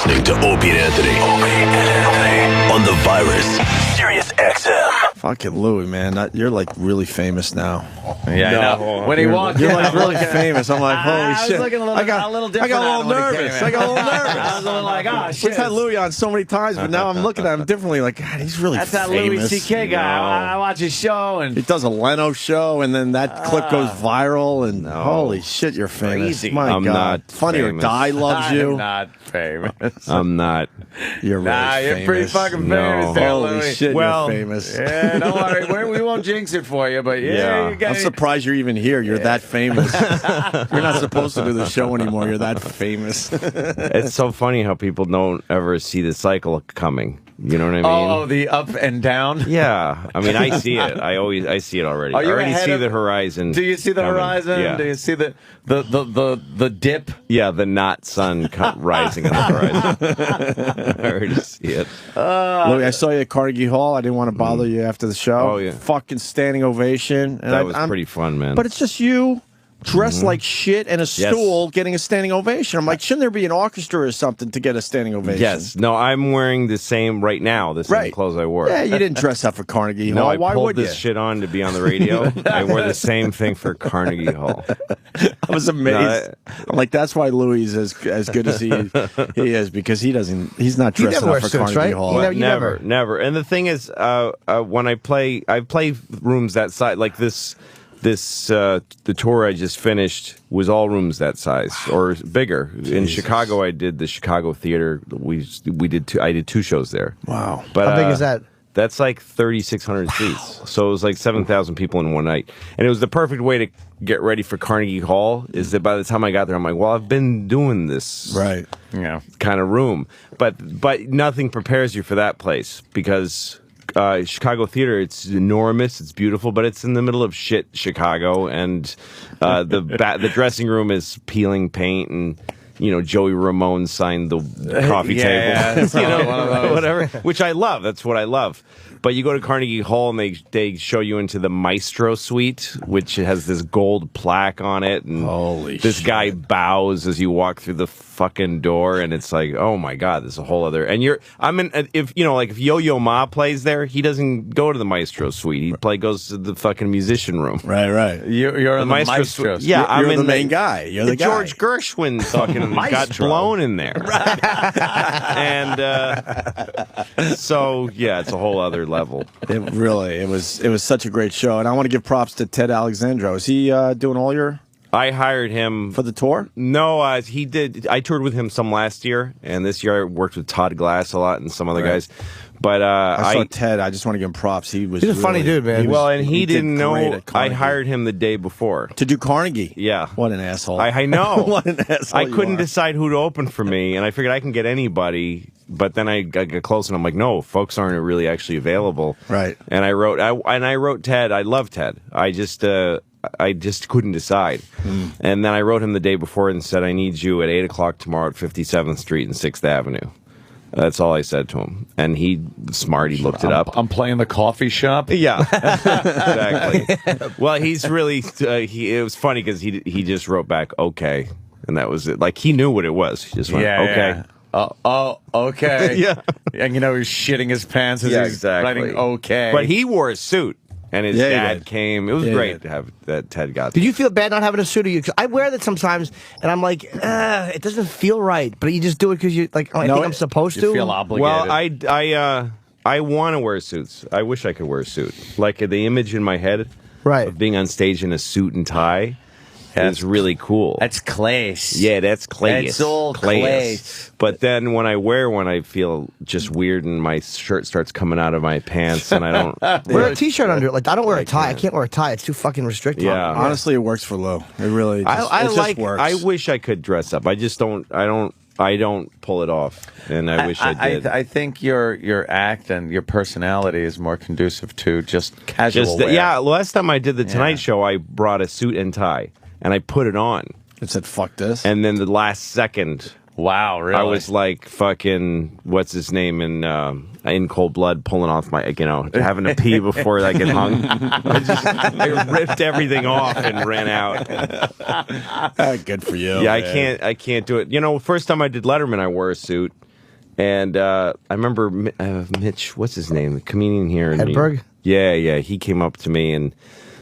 listening to Opie and Anthony. Opie and Anthony. On the virus. Sirius-XM. Fucking Louie, man. You're like really famous now. Yeah, I know. When he walked in, you're like I'm really looking- famous. I'm like, holy I was shit. looking a little different. I got a little when he nervous. came in. I got a little nervous. I was a little like, oh, shit. We've had Louie on so many times, but now I'm looking at him differently. Like, God, he's really That's famous. that Louis C.K. guy. No. I watch his show, and He does a Leno show, and then that clip goes viral, and holy shit, you're famous. Crazy. My I'm God. not Funny or famous. Die loves I'm you. not famous. I'm not. You're really Nah, famous. you're pretty fucking No. famous there, Holy Louis. shit, Well, you're famous. Yeah, don't worry. We won't jinx it for you, but yeah. You got I'm surprised you're even here. You're that famous. You're not supposed to do the show anymore. You're that famous. It's so funny how people don't ever see the cycle coming. You know what I mean? Oh, the up and down? Yeah. I mean, I see it. I see it already. Are I you already ahead see of- the horizon. Do you see the coming. horizon? Yeah. Do you see the dip? Yeah, the not sun rising on the horizon. I already see it. Louis, I saw you at Carnegie Hall. I didn't want to bother you after the show. Oh, yeah. Fucking standing ovation. And That was pretty fun, man. But it's just you dressed like shit and a stool getting a standing ovation. I'm like, shouldn't there be an orchestra or something to get a standing ovation? Yes. No, I'm wearing the same right now, the same Right. clothes I wore. Yeah, you didn't dress up for Carnegie Hall. No, I Why pulled would you? this shit on to be on the radio. I wore the same thing for Carnegie Hall. I was amazed. I'm like, that's why Louis is as good as he is, because he's not You dressing never up for wear suits, Carnegie right? Hall. You Well, never- never. And the thing is, when I play rooms that size, like the tour I just finished was all rooms that size or bigger. In Chicago, I did the Chicago Theater. I did 2 shows there. Wow. But How big is that? That's like 3,600 seats. So it was like 7,000 people in one night. And it was the perfect way to get ready for Carnegie Hall, is that by the time I got there, I'm like, well, I've been doing this Right. Yeah. kind of room. But nothing prepares you for that place, because Chicago Theater, it's enormous, it's beautiful, but it's in the middle of shit Chicago, and the dressing room is peeling paint, and Joey Ramone signed the coffee table, it's one of those. whatever, which I love. That's what I love. But you go to Carnegie Hall and they show you into the Maestro Suite, which has this gold plaque on it, and Holy this shit. guy bows as you walk through the fucking door, and it's like, oh my God, there's a whole other. And if Yo-Yo Ma plays there, he doesn't go to the Maestro Suite. He goes to the fucking musician room. Right. You're in the Maestro. Suite. Yeah, You're I'm the in main guy. You're the guy. George Gershwin fucking got blown in there. And so yeah, it's a whole other level. It was such a great show, and I want to give props to Ted Alexandro. Is he doing all your I hired him for the tour? No, he did. I toured with him some last year, and this year I worked with Todd Glass a lot and some other guys. But I saw Ted. I just want to give him props. He's a funny dude, man. He did didn't great know at I Carnegie. hired him the day before. To do Carnegie. Yeah. What an asshole. I know. What an asshole. I you couldn't are. decide who to open for me, and I figured I can get anybody. But then I got close, and I'm like, no, folks aren't really actually available. Right. And I wrote Ted. I love Ted. I just couldn't decide. And then I wrote him the day before and said, I need you at 8 o'clock tomorrow at 57th Street and 6th Avenue. That's all I said to him. And he smart. He looked it up. I'm playing the coffee shop. Yeah, exactly. Well, he's really. It was funny because he just wrote back, okay, and that was it. Like he knew what it was. He just went, okay. Yeah. Okay. Yeah. And he's shitting his pants as Yeah, he's exactly. writing okay. But he wore a suit, and his Yeah, he dad did. came. It was Yeah, he great did. to have that Ted got. Did you feel bad not having a suit? 'Cause I wear that sometimes, and I'm like, it doesn't feel right. But you just do it because you like. I think I'm supposed to. You feel obligated. Well, I want to wear suits. I wish I could wear a suit. Like the image in my head, Right. of being on stage in a suit and tie. Is really cool. That's class. Yeah, that's class. It's all class. But then when I wear one, I feel just weird, and my shirt starts coming out of my pants, and I don't. Wear a t-shirt under it. Like I don't wear a tie. I can't wear a tie. It's too fucking restrictive. Yeah. Honestly, it works for Lou. It really just works. I wish I could dress up. I just don't. I don't pull it off, and I wish I did. I think your act and your personality is more conducive to just casual wear. Yeah. Last time I did the Tonight Show, I brought a suit and tie, and I put it on, It said, fuck this. and then the last second. Wow, really? I was like fucking what's his name in Cold Blood, pulling off my having to pee before I get hung. I ripped everything off and ran out. Good for you. Yeah, man. I can't do it. First time I did Letterman, I wore a suit, And I remember Mitch, what's his name, the comedian here in Hedberg? Yeah, he came up to me and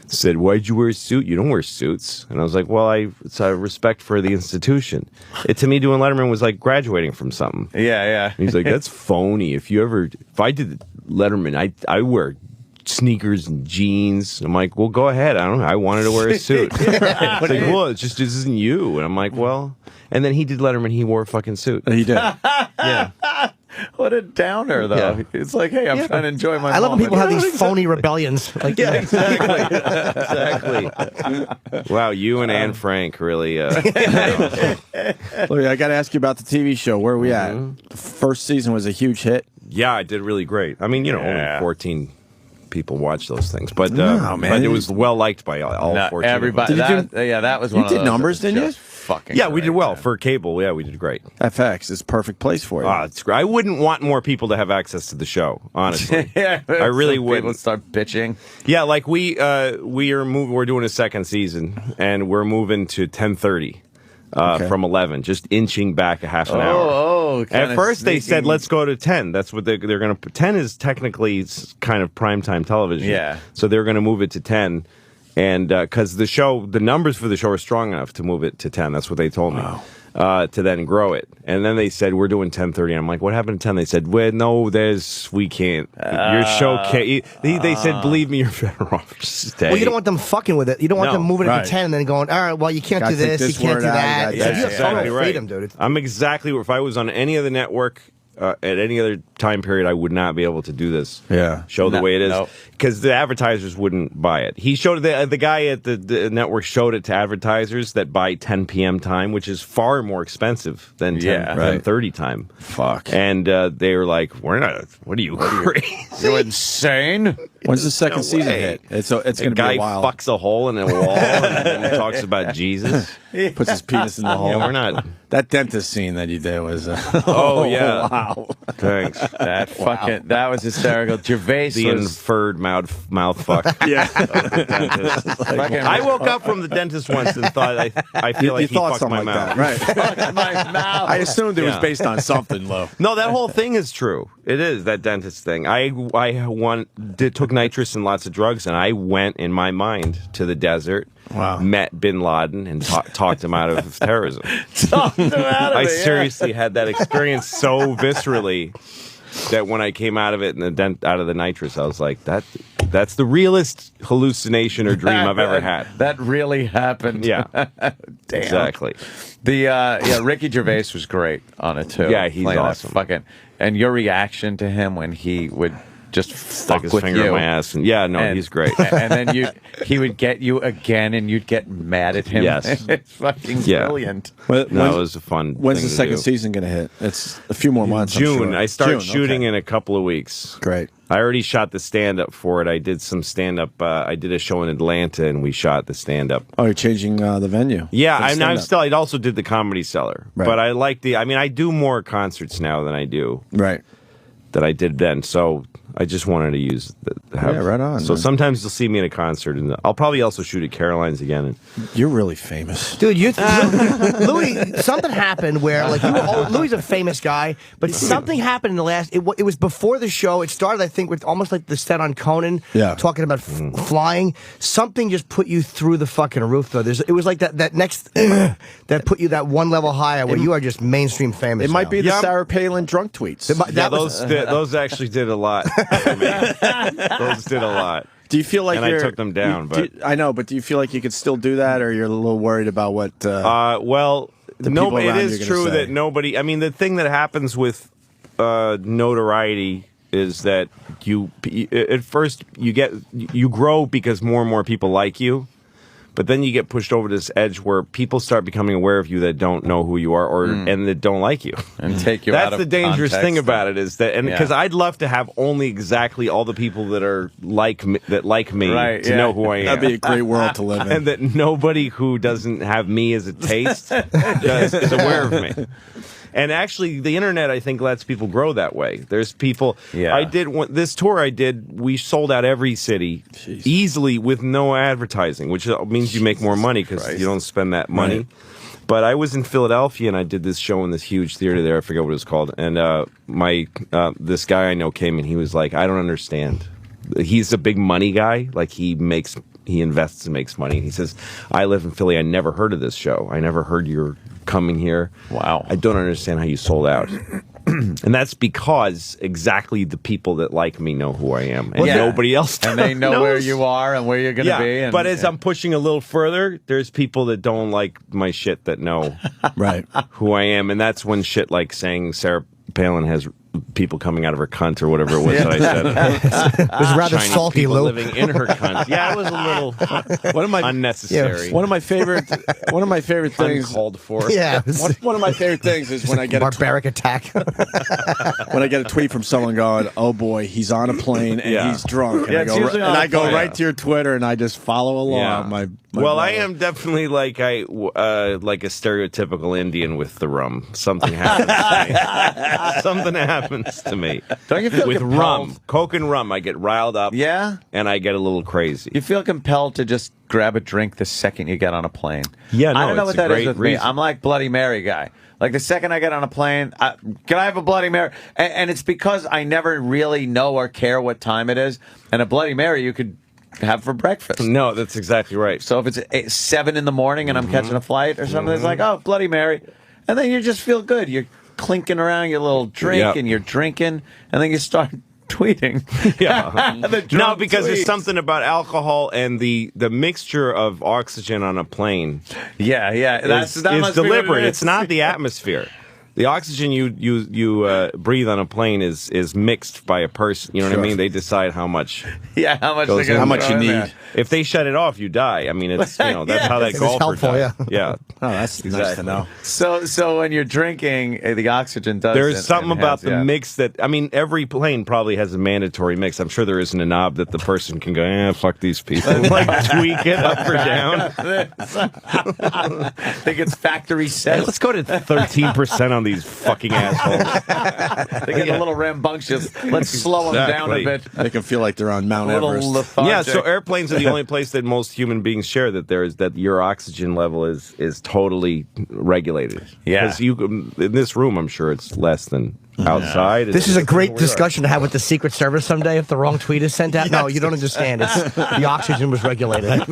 said, "Why'd you wear a suit? You don't wear suits." And I was like, "Well, it's a respect for the institution." To me, doing Letterman was like graduating from something. Yeah. And he's like, "That's phony. If I did Letterman, I wear sneakers and jeans." I'm like, "Well, go ahead. I wanted to wear a suit." It's like, "Well, it just isn't you." And I'm like, "Well," and then he did Letterman. He wore a fucking suit. He did. Yeah. What a downer, though. Yeah. It's like, hey, I'm trying to enjoy my I love when moment. people have these phony rebellions. Like, Yeah, exactly. Wow, you and Anne Frank really. Look, I got to ask you about the TV show. Where are we at? The first season was a huge hit. Yeah, I did really great. I mean, only 14 people watch those things, but man. but it was well liked by all 14. Everybody. That was one You of did those numbers, that was didn't you? just Fucking Yeah, we great, did well man. for cable. Yeah, we did great. FX is perfect place for you. It's great. I wouldn't want more people to have access to the show, honestly. Yeah, I really some wouldn't. People start bitching. Yeah, like we're doing a second season, and we're moving to 10:30 from 11, just inching back a half an hour. Oh, At first they said let's go to 10. That's what they're going to. 10 is technically kind of primetime television. Yeah. So they're going to move it to 10, and because the numbers for the show are strong enough to move it to 10. That's what they told me. To then grow it. And then they said, we're doing 10:30. I'm like, what happened to 10? They said, well, no, we can't. Your show can't. They said, believe me, you're better off. Just stay. well, you don't want them fucking with it. You don't want them moving it right. to 10 and then going, all right, well, you can't Gotta do take this, you this can't word do out, that. you gotta- You have so much right. freedom, dude. I'm exactly, if I was on any other network at any other time period, I would not be able to do this show the way it is, because the advertisers wouldn't buy it. He showed it, the guy at the network showed it to advertisers that buy 10 p.m. time, which is far more expensive than 10:30 time. Fuck. And they were like, we're not, what are you, crazy? You're insane. When's the second season way. hit? It's going to be Guy a while. fucks a hole in a wall and then talks about Jesus. Puts his penis in the hole. Yeah, we're not. That dentist scene that you did was. Oh, yeah. Wow. Thanks. That was hysterical. Gervais The was inferred mouth fuck. Yeah. I woke up from the dentist once and thought I feel like you he thought fucked something my like mouth. that, right? my mouth. I assumed it was Yeah. based on something, Lo. No, that whole thing is true. It is, that dentist thing. I took nitrous and lots of drugs, and I went in my mind to the desert, met Bin Laden, and talked him out of terrorism. Talked him out of I it, yeah. seriously had that experience so viscerally that when I came out of it and out of the nitrous, I was like, that's the realest hallucination or dream I've ever had. That really happened. Yeah. Damn. Exactly. The Ricky Gervais was great on it too. Yeah, he's Playing that awesome. And your reaction to him when he would just Stuck fuck his with finger you. in my ass. And, he's great. And then he would get you again, and you'd get mad at him. Yes. It's fucking brilliant. No, it was a fun When's thing the to second do. season going to hit? It's a few more months. I'm June. sure. I start June, shooting okay. in a couple of weeks. Great. I already shot the stand-up for it. I did some stand-up. I did a show in Atlanta, and we shot the stand-up. Oh, you're changing the venue. Yeah, for the I'm stand-up. I also did the Comedy Cellar. Right. But I like I do more concerts now than I do. Right. That I did then. So I just wanted to use right on, So man. sometimes you'll see me in a concert, and I'll probably also shoot at Caroline's again. You're really famous. Dude, Louie, something happened where, like, Louie's a famous guy, but something happened in the last, it was before the show. It started, I think, with almost like the set on Conan, talking about flying. Something just put you through the fucking roof, though. It was like that next, that put you that one level higher where you are just mainstream famous. It might be the Yeah. Sarah Palin drunk tweets. Those actually did a lot for me. Those did a lot. Do you feel like And I took them down, I know, but do you feel like you could still do that, or you're a little worried about what? Well, people it around you are is gonna true say. that nobody. I mean, the thing that happens with notoriety is that at first you grow because more and more people like you, but then you get pushed over this edge where people start becoming aware of you that don't know who you are and that don't like you And take you out That's of the dangerous context. thing about it is that, and because I'd love to have only exactly all the people that are like me to know who I am. That'd be a great world to live in. And that nobody who doesn't have me as a taste is aware of me. And actually, the internet, I think, lets people grow that way. There's people. Yeah. I did this tour. We sold out every city easily with no advertising, which means you make more money because you don't spend that money. Right. But I was in Philadelphia and I did this show in this huge theater there. I forget what it was called. And this guy I know came and he was like, I don't understand. He's a big money guy. Like he invests and makes money. He says, I live in Philly. I never heard of this show. I never heard you're coming here. Wow. I don't understand how you sold out. And that's because exactly the people that like me know who I am, and nobody else does. And they know where you are and where you're going to be. And, but as I'm pushing a little further, there's people that don't like my shit that know who I am, and that's when shit like saying Sarah Palin has people coming out of her cunt or whatever it was that I said. It was rather Chinese salty, people Lou. living in her cunt. Yeah, it was a little unnecessary. One of my favorite things uncalled for. Yeah. One of my favorite things is when I get barbaric attack. when I get a tweet from someone going, "Oh boy, he's on a plane and he's drunk," and I go right to your Twitter and I just follow along. Yeah. Well, I am definitely like a stereotypical Indian with the rum. Something happens to me. Something happens to me. Don't you feel with compelled? rum, Coke and rum, I get riled up. Yeah, and I get a little crazy. You feel compelled to just grab a drink the second you get on a plane. Yeah, no, I don't know it's what a that is great with me. reason. I'm like Bloody Mary guy. Like the second I get on a plane, can I have a Bloody Mary? And it's because I never really know or care what time it is. And a Bloody Mary you could have for breakfast. No, that's exactly right. So if it's 7 in the morning and I'm catching a flight or something, it's like, oh, Bloody Mary. And then you just feel good. You're clinking around your little drink and you're drinking, and then you start tweeting. Yeah. No, because there's tweets. something about alcohol and the mixture of oxygen on a plane. Yeah. That must is be what deliberate. it is. It's not the atmosphere. The oxygen you breathe on a plane is mixed by a person. You know what I mean? They decide how much. Yeah, how much goes they're in gonna there. throw in there. If they shut it off, you die. I mean, it's that's how that It's golfer helpful, died. Yeah. Oh, that's nice to know. So when you're drinking, the oxygen does. There's something about the mix that, I mean, every plane probably has a mandatory mix. I'm sure there isn't a knob that the person can go, fuck these people. Like tweak it up or down. I think it's factory set. Let's go to 13% on these fucking assholes. They get a little rambunctious. Let's slow them down a bit. They can feel like they're on Mount A little Everest. lethargic. Yeah, so airplanes are the only place that most human beings share that your oxygen level is totally regulated. Yeah. Because in this room, I'm sure it's less than outside. This is a great discussion to have with the Secret Service someday if the wrong tweet is sent out. No, you don't understand. It's the oxygen was regulated.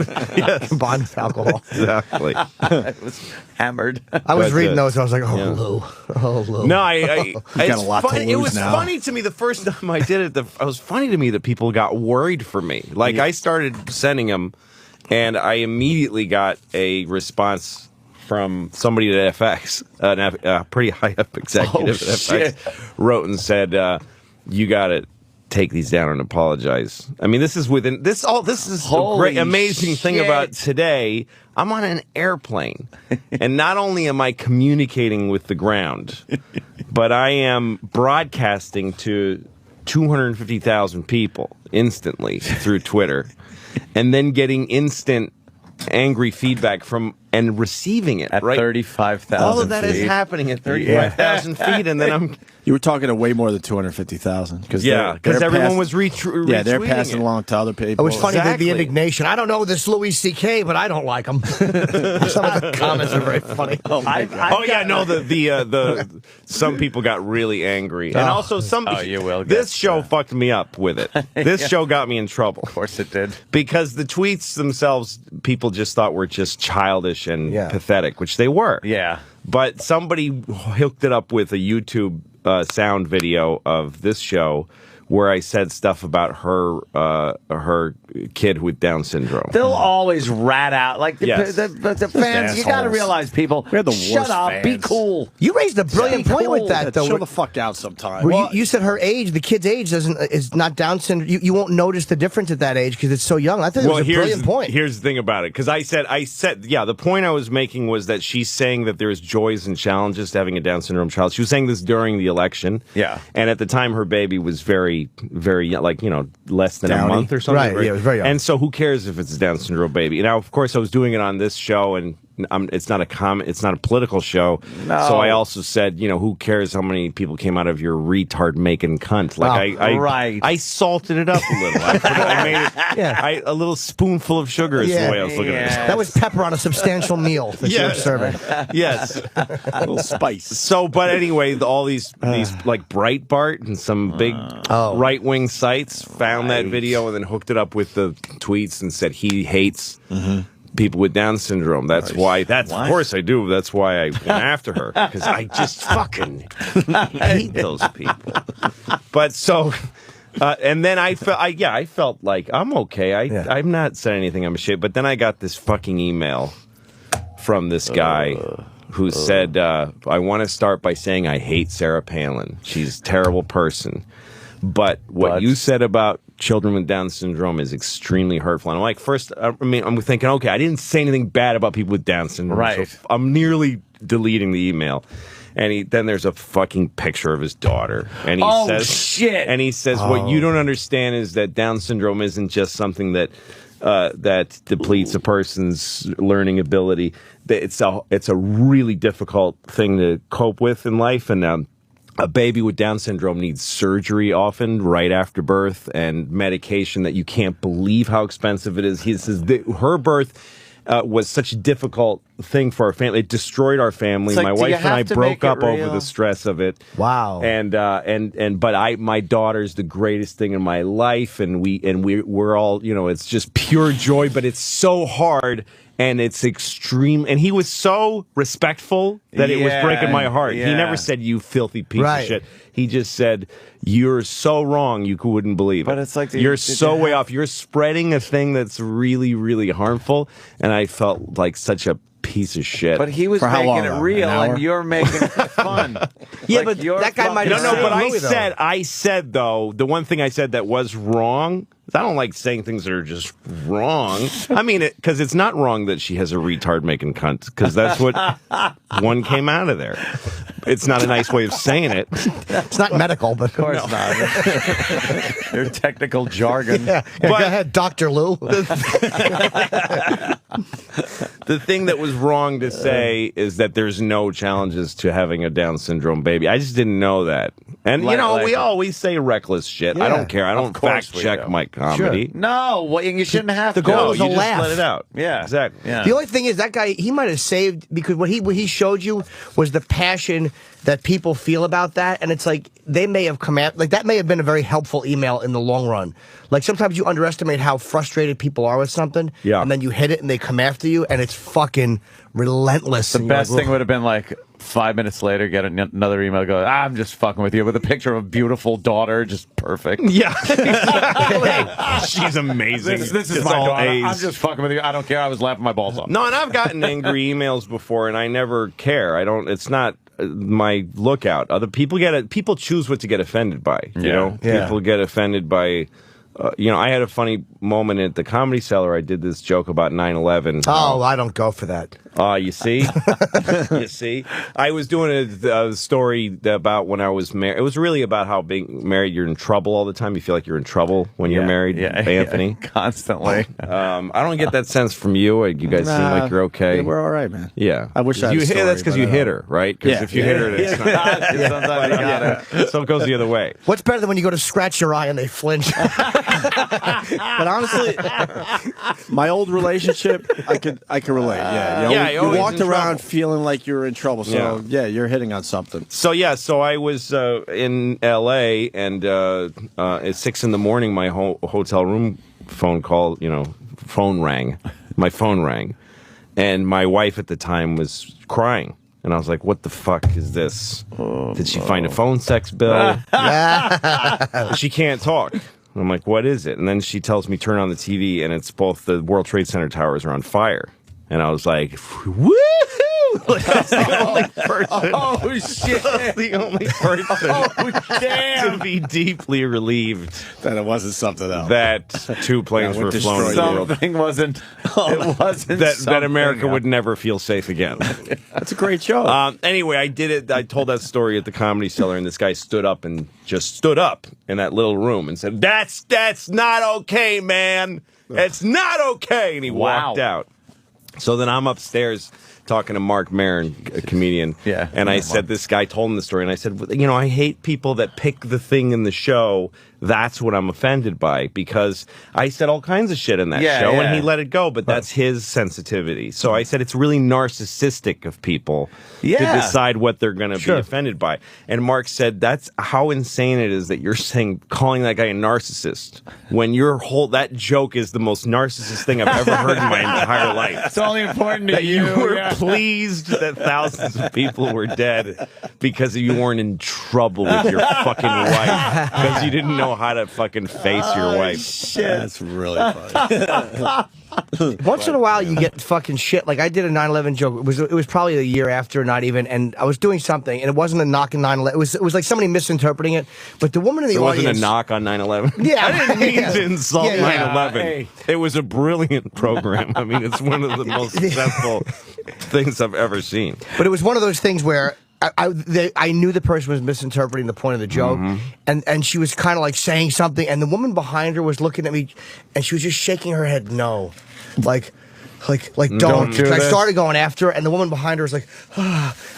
Combined with alcohol. Exactly. It was hammered. I was But, reading those and I was like, Lou. Oh, Lou. No, it's got a lot to funny. It lose was now. funny to me the first time I did it. It was funny to me that people got worried for me. Like I started sending them, and I immediately got a response from somebody at FX, a pretty high up executive at FX, wrote and said, "You got to take these down and apologize." I mean, this is within this. This is the great, amazing thing about today. I'm on an airplane, and not only am I communicating with the ground, but I am broadcasting to 250,000 people instantly through Twitter, and then getting instant angry feedback from and receiving it At right. 35,000 All of that is feet. happening at 35,000 feet, and then I'm You were talking to way more than 250,000 because everyone was retweeting. Yeah, they're passing along to other people. It was funny Exactly. the indignation. I don't know this Louis C.K., but I don't like him. Some of the comments are very funny. The some people got really angry, and also some. you will This get, show fucked me up with it. This show got me in trouble. Of course it did. Because the tweets themselves, people just thought were just childish and pathetic, which they were. Yeah. But somebody hooked it up with a YouTube sound video of this show where I said stuff about her kid with Down syndrome. They'll always rat out like the fans. You got to Assholes. realize, people. We're the Shut worst up. fans. Be cool. You raised a brilliant point with that, though. Chill the fuck out sometime. Where you said her age, the kid's age is not Down syndrome. You won't notice the difference at that age because it's so young. I think it was a brilliant point. Here's the thing about it, because I said, the point I was making was that she's saying that there's joys and challenges to having a Down syndrome child. She was saying this during the election. Yeah. And at the time, her baby was very, very young, like, less than Downy. a month or something. Right, yeah, it was very young. And so who cares if it's a Down syndrome baby? Now, of course, I was doing it on this show, and it's not a political show. No. So I also said, who cares how many people came out of your retard making cunt? Like I salted it up a little. I made it a little spoonful of sugar is the way I was looking at it. That was pepper on a substantial meal that you were serving. Yes. A little spice. So, but anyway, all these like Breitbart and some big right-wing sites found that video and then hooked it up with the tweets and said he hates people with Down syndrome. That's why. Of course I do. That's why I went after her, because I just fucking hate those people. But so. And then I felt like I'm okay. I'm not saying anything. I'm ashamed. But then I got this fucking email from this guy who said, I want to start by saying I hate Sarah Palin. She's a terrible person. But what you said about children with Down syndrome is extremely hurtful. And I'm like, first, I'm thinking, okay, I didn't say anything bad about people with Down syndrome. Right. So I'm nearly deleting the email. And then there's a fucking picture of his daughter. And he says, shit. And he says, what you don't understand is that Down syndrome isn't just something that depletes a person's learning ability. It's a really difficult thing to cope with in life. And a baby with Down syndrome needs surgery often right after birth and medication that you can't believe how expensive it is. He says her birth was such a difficult thing for our family. It destroyed our family. Like, my wife and I broke up over the stress of it. Wow. But my daughter's the greatest thing in my life, and we're all, it's just pure joy, but it's so hard. And it's extreme. And he was so respectful that it was breaking my heart. Yeah. He never said, you filthy piece of shit. He just said, you're so wrong, you wouldn't believe it. But it's like you're so way off. You're spreading a thing that's really, really harmful. And I felt like such a piece of shit. But he was making it real, and you're making it fun. But that guy might have but I said, though, the one thing I said that was wrong, I don't like saying things that are just wrong. I mean, because it's not wrong that she has a retard making cunt, because that's what one came out of there. It's not a nice way of saying it. It's not medical, but of course not. Your technical jargon. But, go ahead, Dr. Lou. The thing that was wrong to say is that there's no challenges to having a Down syndrome baby. I just didn't know that. And, we always say reckless shit. Yeah, I don't care. I don't fact check my comedy. Sure. No, you shouldn't have to. The goal is a you laugh. just let it out. Yeah. Exactly. Yeah. The only thing is that guy, he might have saved, because what he showed you was the passion that people feel about that, and it's like they may have come at, like that may have been a very helpful email in the long run. Like sometimes you underestimate how frustrated people are with something, and then you hit it and they come after you, and it's fucking relentless. The best thing would have been like 5 minutes later, get another email, go, I'm just fucking with you, with a picture of a beautiful daughter, just perfect. Yeah. She's amazing. This is my daughter. I'm just fucking with you. I don't care. I was laughing my balls off. No, and I've gotten angry emails before, and I never care. It's not my lookout. Other people people choose what to get offended by. You know? People get offended by I had a funny moment at the Comedy Cellar. I did this joke about 9/11. Oh, I don't go for that. You see? You see? I was doing a story about when I was married. It was really about how being married, you're in trouble all the time. You feel like you're in trouble when you're married, Anthony. Constantly. I don't get that sense from you. You guys seem like you're okay. Yeah, we're all right, man. Yeah. I wish I had a story, that's because you hit her, right? Because if you hit her, it's not. Sometimes you got it. So it goes the other way. What's better than when you go to scratch your eye and they flinch? But honestly, my old relationship, I could relate. Yeah, you walked around feeling like you were in trouble. So you're hitting on something. So so I was in L.A. and at 6 in the morning, my hotel room phone rang. My phone rang, and my wife at the time was crying. And I was like, what the fuck is this? Did she find a phone sex bill? She can't talk. I'm like, what is it? And then she tells me, turn on the TV, and it's both the World Trade Center towers are on fire. And I was like, woohoo! Like, I was the only person. Oh, shit. I was the only person Damn. to be deeply relieved That it wasn't something else. that 2 planes were flown in the world. Something wasn't. It wasn't That America would never feel safe again. That's a great show. Anyway, I did it. I told that story at the Comedy Cellar, and this guy stood up in that little room and said, "That's not okay, man. It's not okay." And he walked out. So then I'm upstairs talking to Mark Maron, a comedian. Yeah. And I said, this guy told him the story, and I said, you know, I hate people that pick the thing in the show. That's what I'm offended by, because I said all kinds of shit in that show, and he let it go, but that's his sensitivity. So I said it's really narcissistic of people to decide what they're going to be offended by. And Mark said, that's how insane it is that you're calling that guy a narcissist, when that joke is the most narcissist thing I've ever heard in my entire life. It's only important to you. You were pleased that thousands of people were dead because you weren't in trouble with your fucking wife, because you didn't know how to fucking face your wife. Shit. That's really funny. Once in a while, you get fucking shit. Like I did a 9/11 joke. It was probably a year after, not even. And I was doing something, and it wasn't a knock on 9/11. It was like somebody misinterpreting it. But the woman in the audience, it wasn't a knock on 9/11. Yeah, I didn't mean to insult 9/11. Hey. It was a brilliant program. I mean, it's one of the most successful things I've ever seen. But it was one of those things where I knew the person was misinterpreting the point of the joke, and she was kind of like saying something, and the woman behind her was looking at me, and she was just shaking her head no, like don't. do I this. started going after her, and the woman behind her was like,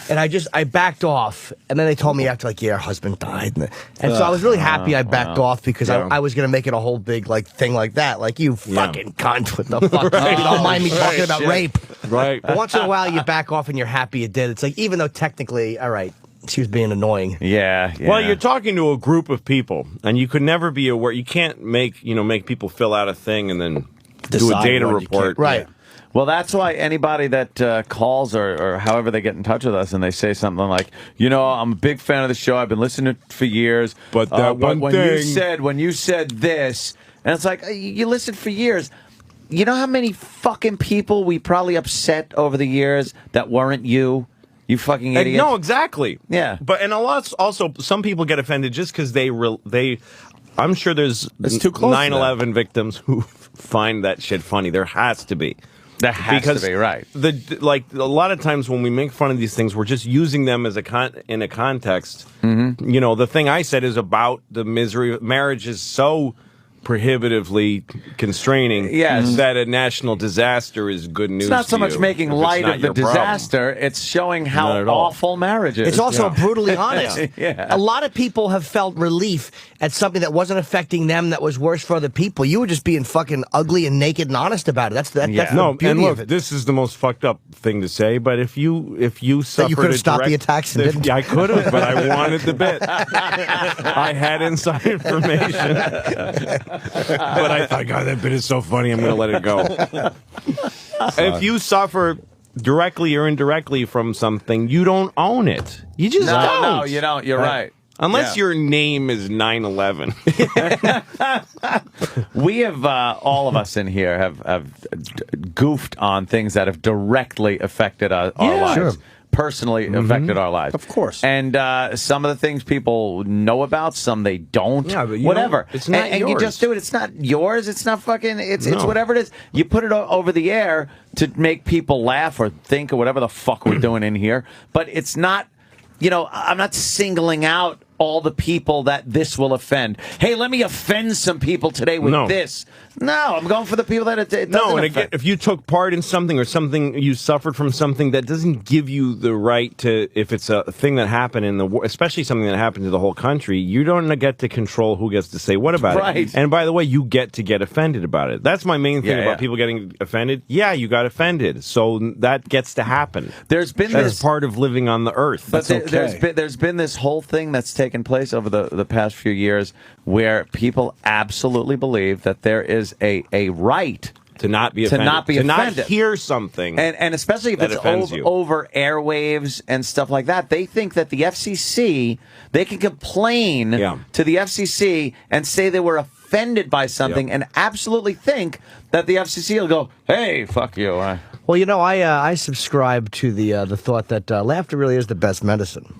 and I backed off, and then they told me after, like, yeah, her husband died, and so I was really happy I backed off, because I was gonna make it a whole big like thing like that, like, you fucking cunt, what the fuck? Don't mind me talking about rape. Right. But once in a while, you back off and you're happy you did. It's like, even though technically, all right, she was being annoying. Yeah. Well, you're talking to a group of people, and you could never be aware. You can't make people fill out a thing and then do a data report. Right. Well, that's why anybody that calls or however they get in touch with us and they say something like, you know, I'm a big fan of the show. I've been listening to it for years. But that one when thing. when you said this, and it's like, you listened for years. You know how many fucking people we probably upset over the years that weren't you? You fucking idiot. No, exactly. Yeah. But and a lot also, some people get offended just because they I'm sure there's It's too close to 9/11 victims who find that shit funny. There has to be. There has to be, right. Like a lot of times when we make fun of these things, we're just using them as in a context. Mm-hmm. You know, the thing I said is about the misery. Marriage is so prohibitively constraining that a national disaster is good news. It's not so to much you making if it's light not of the your problem. disaster. It's showing how Not at all. awful marriage is. It's also brutally honest. Yeah. A lot of people have felt relief at something that wasn't affecting them that was worse for other people. You were just being fucking ugly and naked and honest about it. That's the beauty and look, of it. this is the most fucked up thing to say, but if you suffered you could have stopped the attacks and didn't. I could have, but I wanted the bit. I had inside information. But I thought, God, that bit is so funny, I'm going to let it go. If you suffer directly or indirectly from something, you don't own it. You just don't. No, you don't. You're right. Unless your name is 9/11. We have, all of us in here have goofed on things that have directly affected our lives. Sure. Personally affected our lives. Of course. And some of the things people know about, some they don't. Yeah, but whatever. It's not and you just do it. It's not yours. It's not fucking, it's whatever it is. You put it over the air to make people laugh or think or whatever the fuck we're doing in here. But it's not, you know, I'm not singling out all the people that this will offend. Hey, let me offend some people today with this. No, I'm going for the people that it doesn't and offend. again, if you took part in something or something you suffered from something, that doesn't give you the right to, if it's a thing that happened in the war, especially something that happened to the whole country, you don't get to control who gets to say what about it. And by the way, you get to get offended about it. That's my main thing about people getting offended. Yeah, you got offended, so that gets to happen. There's been That's part of living on the earth. But there's been this whole thing that's taken place over the past few years where people absolutely believe that there is a right to not be offended, to not hear something, and especially if it's over airwaves and stuff like that. They think that the FCC, they can complain to the FCC and say they were offended by something, and absolutely think that the FCC will go, "Hey, fuck you." Well, you know, I subscribe to the thought that laughter really is the best medicine.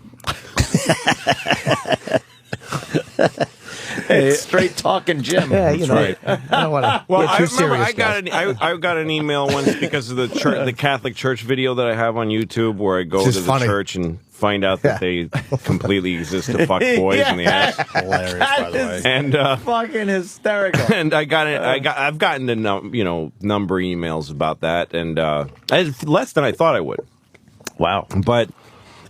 It's straight talking, Jim. Yeah, you know. Right. I don't want to Well, get I too remember serious. I got an email once because of the Catholic Church video that I have on YouTube, where I go to the church and find out that they completely exist to fuck boys in the ass. Hilarious, by the way. And fucking hysterical. And I've gotten to number emails about that, and less than I thought I would. Wow. But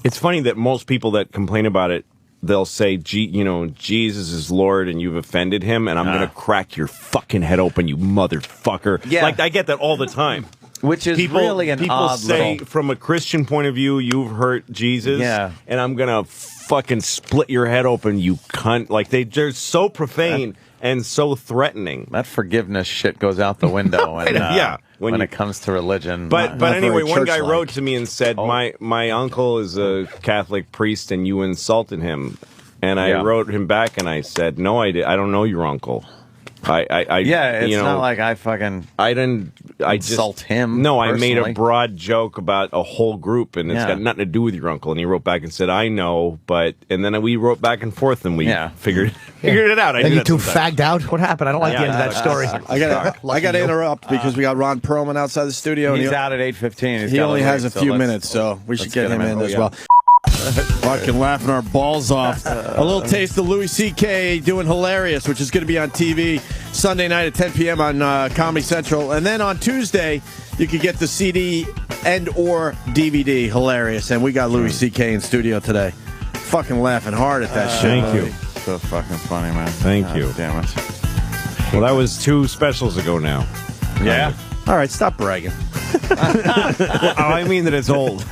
it's funny that most people that complain about it, they'll say, Jesus is Lord and you've offended him, and I'm going to crack your fucking head open, you motherfucker. Yeah. Like, I get that all the time. Which is really an people odd say, little... from a Christian point of view, you've hurt Jesus, and I'm going to fucking split your head open, you cunt. Like, they're so profane and so threatening. That forgiveness shit goes out the window when it comes to religion. But anyway, one guy wrote to me and said, my uncle is a Catholic priest and you insulted him. And I wrote him back and I said, no, I don't know your uncle. It's not like I didn't insult him. No, personally. I made a broad joke about a whole group, and it's got nothing to do with your uncle. And he wrote back and said, I know, and then we wrote back and forth, and we figured it out. And you two fagged out? What happened? I don't like the end of that story. I got to interrupt because we got Ron Perlman outside the studio. He's out at 8:15. He only has a few minutes, so we should get him in as well. Fucking laughing our balls off. A little taste of Louis C.K. doing Hilarious, which is going to be on TV Sunday night at 10 p.m. on Comedy Central. And then on Tuesday, you can get the CD and or DVD, Hilarious. And we got Louis C.K. in studio today. Fucking laughing hard at that shit. Thank you. So fucking funny, man. Thank you. Damn it. Well, that was 2 specials ago now. Yeah. All right, stop bragging. I mean that it's old.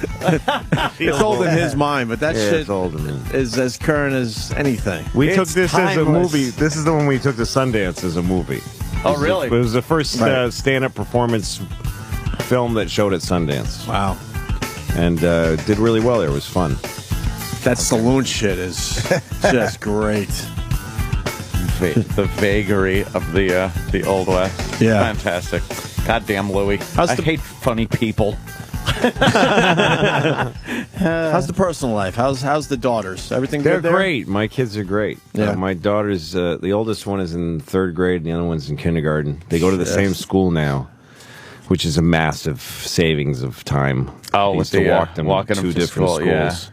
It's old in his mind, but that shit it's old is as current as anything. We took this as a timeless. movie. This is the one we took to Sundance as a movie. Oh, really? It was the first stand-up performance film that showed at Sundance. Wow. And did really well there. It was fun. That saloon shit is just great. The vagary of the Old West. Yeah. Fantastic. Goddamn Louie. I hate funny people. How's the personal life? How's the daughters? Everything They're good there? great. My kids are great. Yeah. My daughter's, the oldest one is in 3rd grade, and the other one's in kindergarten. They go to the same school now, which is a massive savings of time. Oh, I used to walk them to 2 different schools.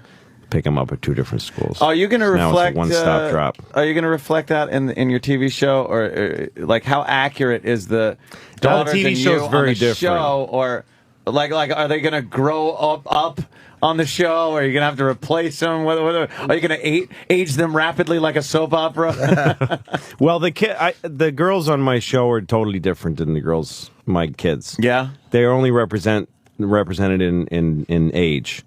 Pick them up at 2 different schools. Are you going to reflect? Now it's a one-stop drop. Are you going to reflect that in your TV show, or like how accurate is the daughters TV and show you is very on the different. show, or like are they going to grow up on the show, or are you going to have to replace them? Are you going to age them rapidly like a soap opera? Well, the girls on my show are totally different than the girls my kids. Yeah, they are only represented in age.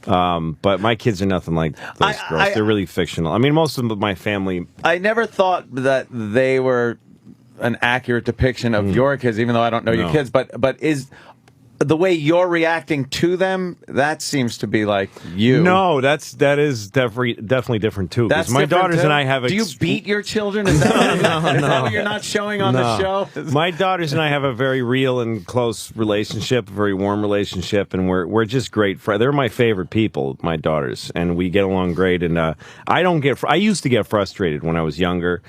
But my kids are nothing like those girls. They're really fictional. I mean, most of my family... I never thought that they were an accurate depiction of your kids, even though I don't know your kids. But is the way you're reacting to them, that seems to be like you. No, that is definitely different too. That's my daughters and I have. Do you beat your children? Is that, is that what you're not showing on the show? My daughters and I have a very real and close relationship, a very warm relationship, and we're just great friends. They're my favorite people, my daughters, and we get along great. And I used to get frustrated when I was younger.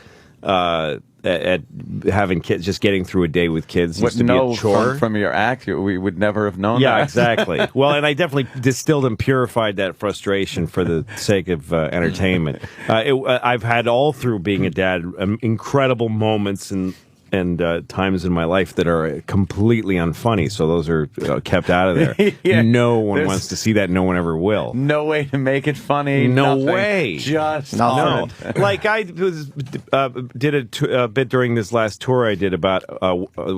At having kids, just getting through a day with kids used to be a chore. From your act, we would never have known that. Yeah, exactly. Well, and I definitely distilled and purified that frustration for the sake of entertainment. I've had all through being a dad incredible moments and times in my life that are completely unfunny, so those are kept out of there. Yeah, no one wants to see that. No one ever will. No way to make it funny. No nothing. way. Just no. Like I did a bit during this last tour I did about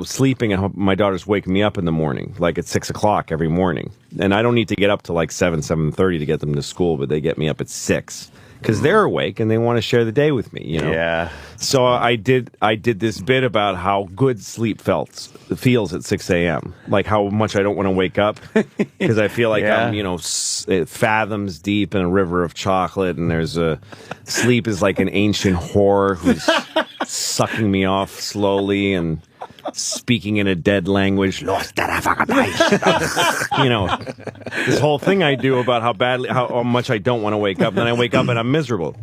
sleeping, and my daughters waking me up in the morning, like at 6 o'clock every morning, and I don't need to get up to like 7:30 to get them to school, but they get me up at 6. Because they're awake and they want to share the day with me, you know. Yeah. So I did this bit about how good sleep feels at 6 a.m. Like how much I don't want to wake up because I feel like I'm, fathoms deep in a river of chocolate, and sleep is like an ancient whore who's sucking me off slowly and speaking in a dead language. You know, this whole thing I do about how much I don't want to wake up, and then I wake up and I'm miserable.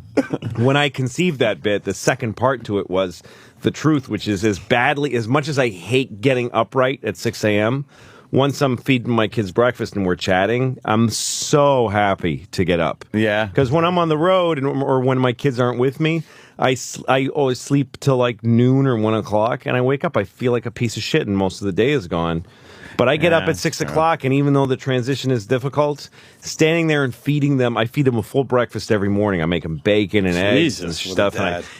When I conceived that bit, the second part to it was the truth, which is as much as I hate getting upright at 6 a.m., once I'm feeding my kids breakfast and we're chatting, I'm so happy to get up. Yeah. Because when I'm on the road or when my kids aren't with me, I always sleep till like noon or 1 o'clock, and I wake up, I feel like a piece of shit, and most of the day is gone. But I get up at 6 o'clock, and even though the transition is difficult, standing there and feeding them, I feed them a full breakfast every morning. I make them bacon and eggs and stuff,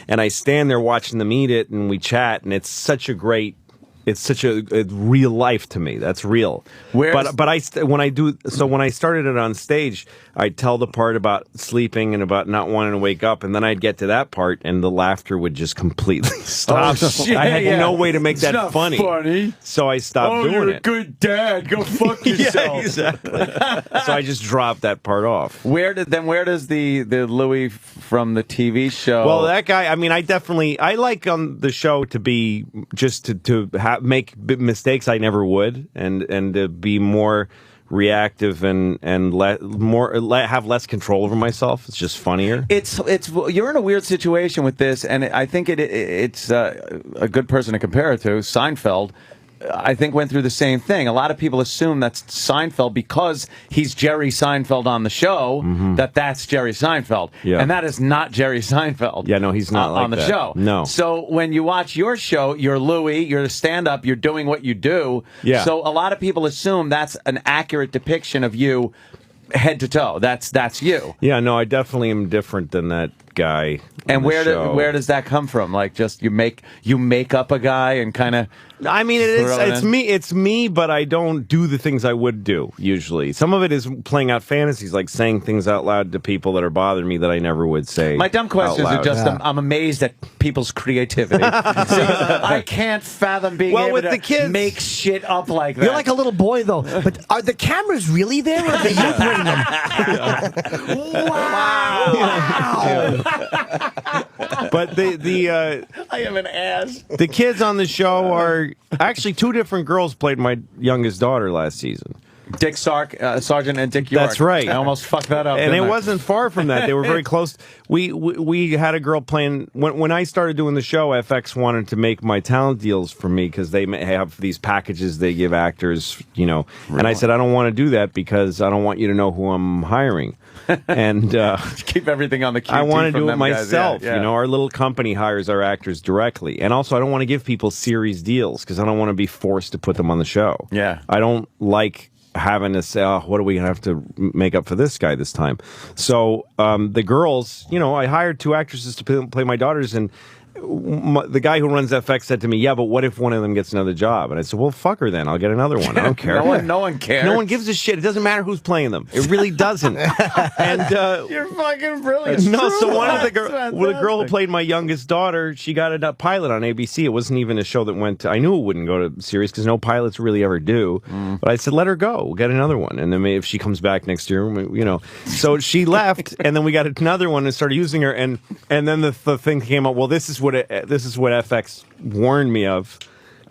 and I stand there watching them eat it, and we chat, and it's such a real life to me. That's real. When I started it on stage, I'd tell the part about sleeping and about not wanting to wake up, and then I'd get to that part, and the laughter would just completely stop. I had no way to make that funny. So I stopped doing it. You're a good dad. Go fuck yourself. Yeah, exactly. So I just dropped that part off. Where does the Louie from the TV show? Well, that guy. I mean, I like on the show to be just to make mistakes I never would, and to be more reactive and have less control over myself. It's just funnier. You're in a weird situation with this, and I think it's a good person to compare it to. Seinfeld, I think, went through the same thing. A lot of people assume that's Seinfeld because he's Jerry Seinfeld on the show, that's Jerry Seinfeld. Yeah. And that is not Jerry Seinfeld. Yeah, no, he's not on the show. No. So when you watch your show, you're Louie, you're a stand-up, you're doing what you do. Yeah. So a lot of people assume that's an accurate depiction of you head to toe. That's you. Yeah, no, I definitely am different than that guy. And where does that come from? Like, just you make up a guy and kind of. I mean, it's me, but I don't do the things I would do usually. Some of it is playing out fantasies, like saying things out loud to people that are bothering me that I never would say. My dumb questions are just I'm amazed at people's creativity. I can't fathom being able to make shit up like that. You're like a little boy, though. But are the cameras really there, or are you putting them? Wow! Yeah. But I am an ass. The kids on the show are actually two different girls played my youngest daughter last season. Dick Sargent and Dick York. That's right. I almost fucked that up. And it wasn't far from that. They were very close. We had a girl playing when I started doing the show. FX wanted to make my talent deals for me because they have these packages they give actors, Really? And I said I don't want to do that because I don't want you to know who I'm hiring. And keep everything on the QT. I want to do it myself. Yeah. Our little company hires our actors directly, and also I don't want to give people series deals because I don't want to be forced to put them on the show. Yeah, I don't like having to say, oh, what are we going to have to make up for this guy this time? So the girls, I hired two actresses to play my daughters, and the guy who runs FX said to me, yeah, but what if one of them gets another job? And I said, well, fuck her then. I'll get another one. I don't care. No one cares. No one gives a shit. It doesn't matter who's playing them. It really doesn't. And you're fucking brilliant. No, so one of the girl who played my youngest daughter, she got a pilot on ABC. It wasn't even a show that went to, I knew it wouldn't go to Sirius because no pilots really ever do. But I said, let her go. We'll get another one. And then maybe if she comes back next year, So she left, and then we got another one and started using her. And then the thing came up, well, this is what FX warned me of.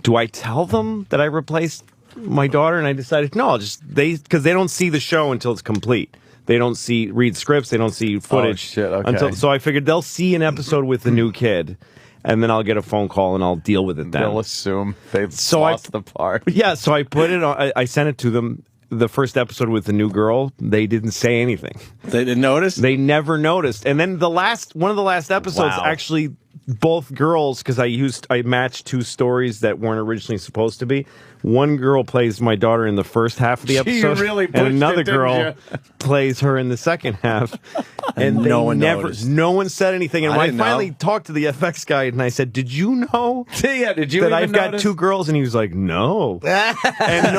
Do I tell them that I replaced my daughter? And I decided, no, because they don't see the show until it's complete. They don't read scripts. They don't see footage. Oh, shit, okay. So I figured they'll see an episode with the new kid, and then I'll get a phone call and I'll deal with it then. They'll assume they've lost the part. Yeah, so I put it on. I sent it to them. The first episode with the new girl, they didn't say anything. They didn't notice? They never noticed. And then one of the last episodes, actually, both girls, because I matched two stories that weren't originally supposed to be. One girl plays my daughter in the first half of the episode, really and another girl plays her in the second half. And no one noticed. No one said anything. And I finally talked to the FX guy, and I said, "Did you know? Did you that I've got two girls?" And he was like, "No." And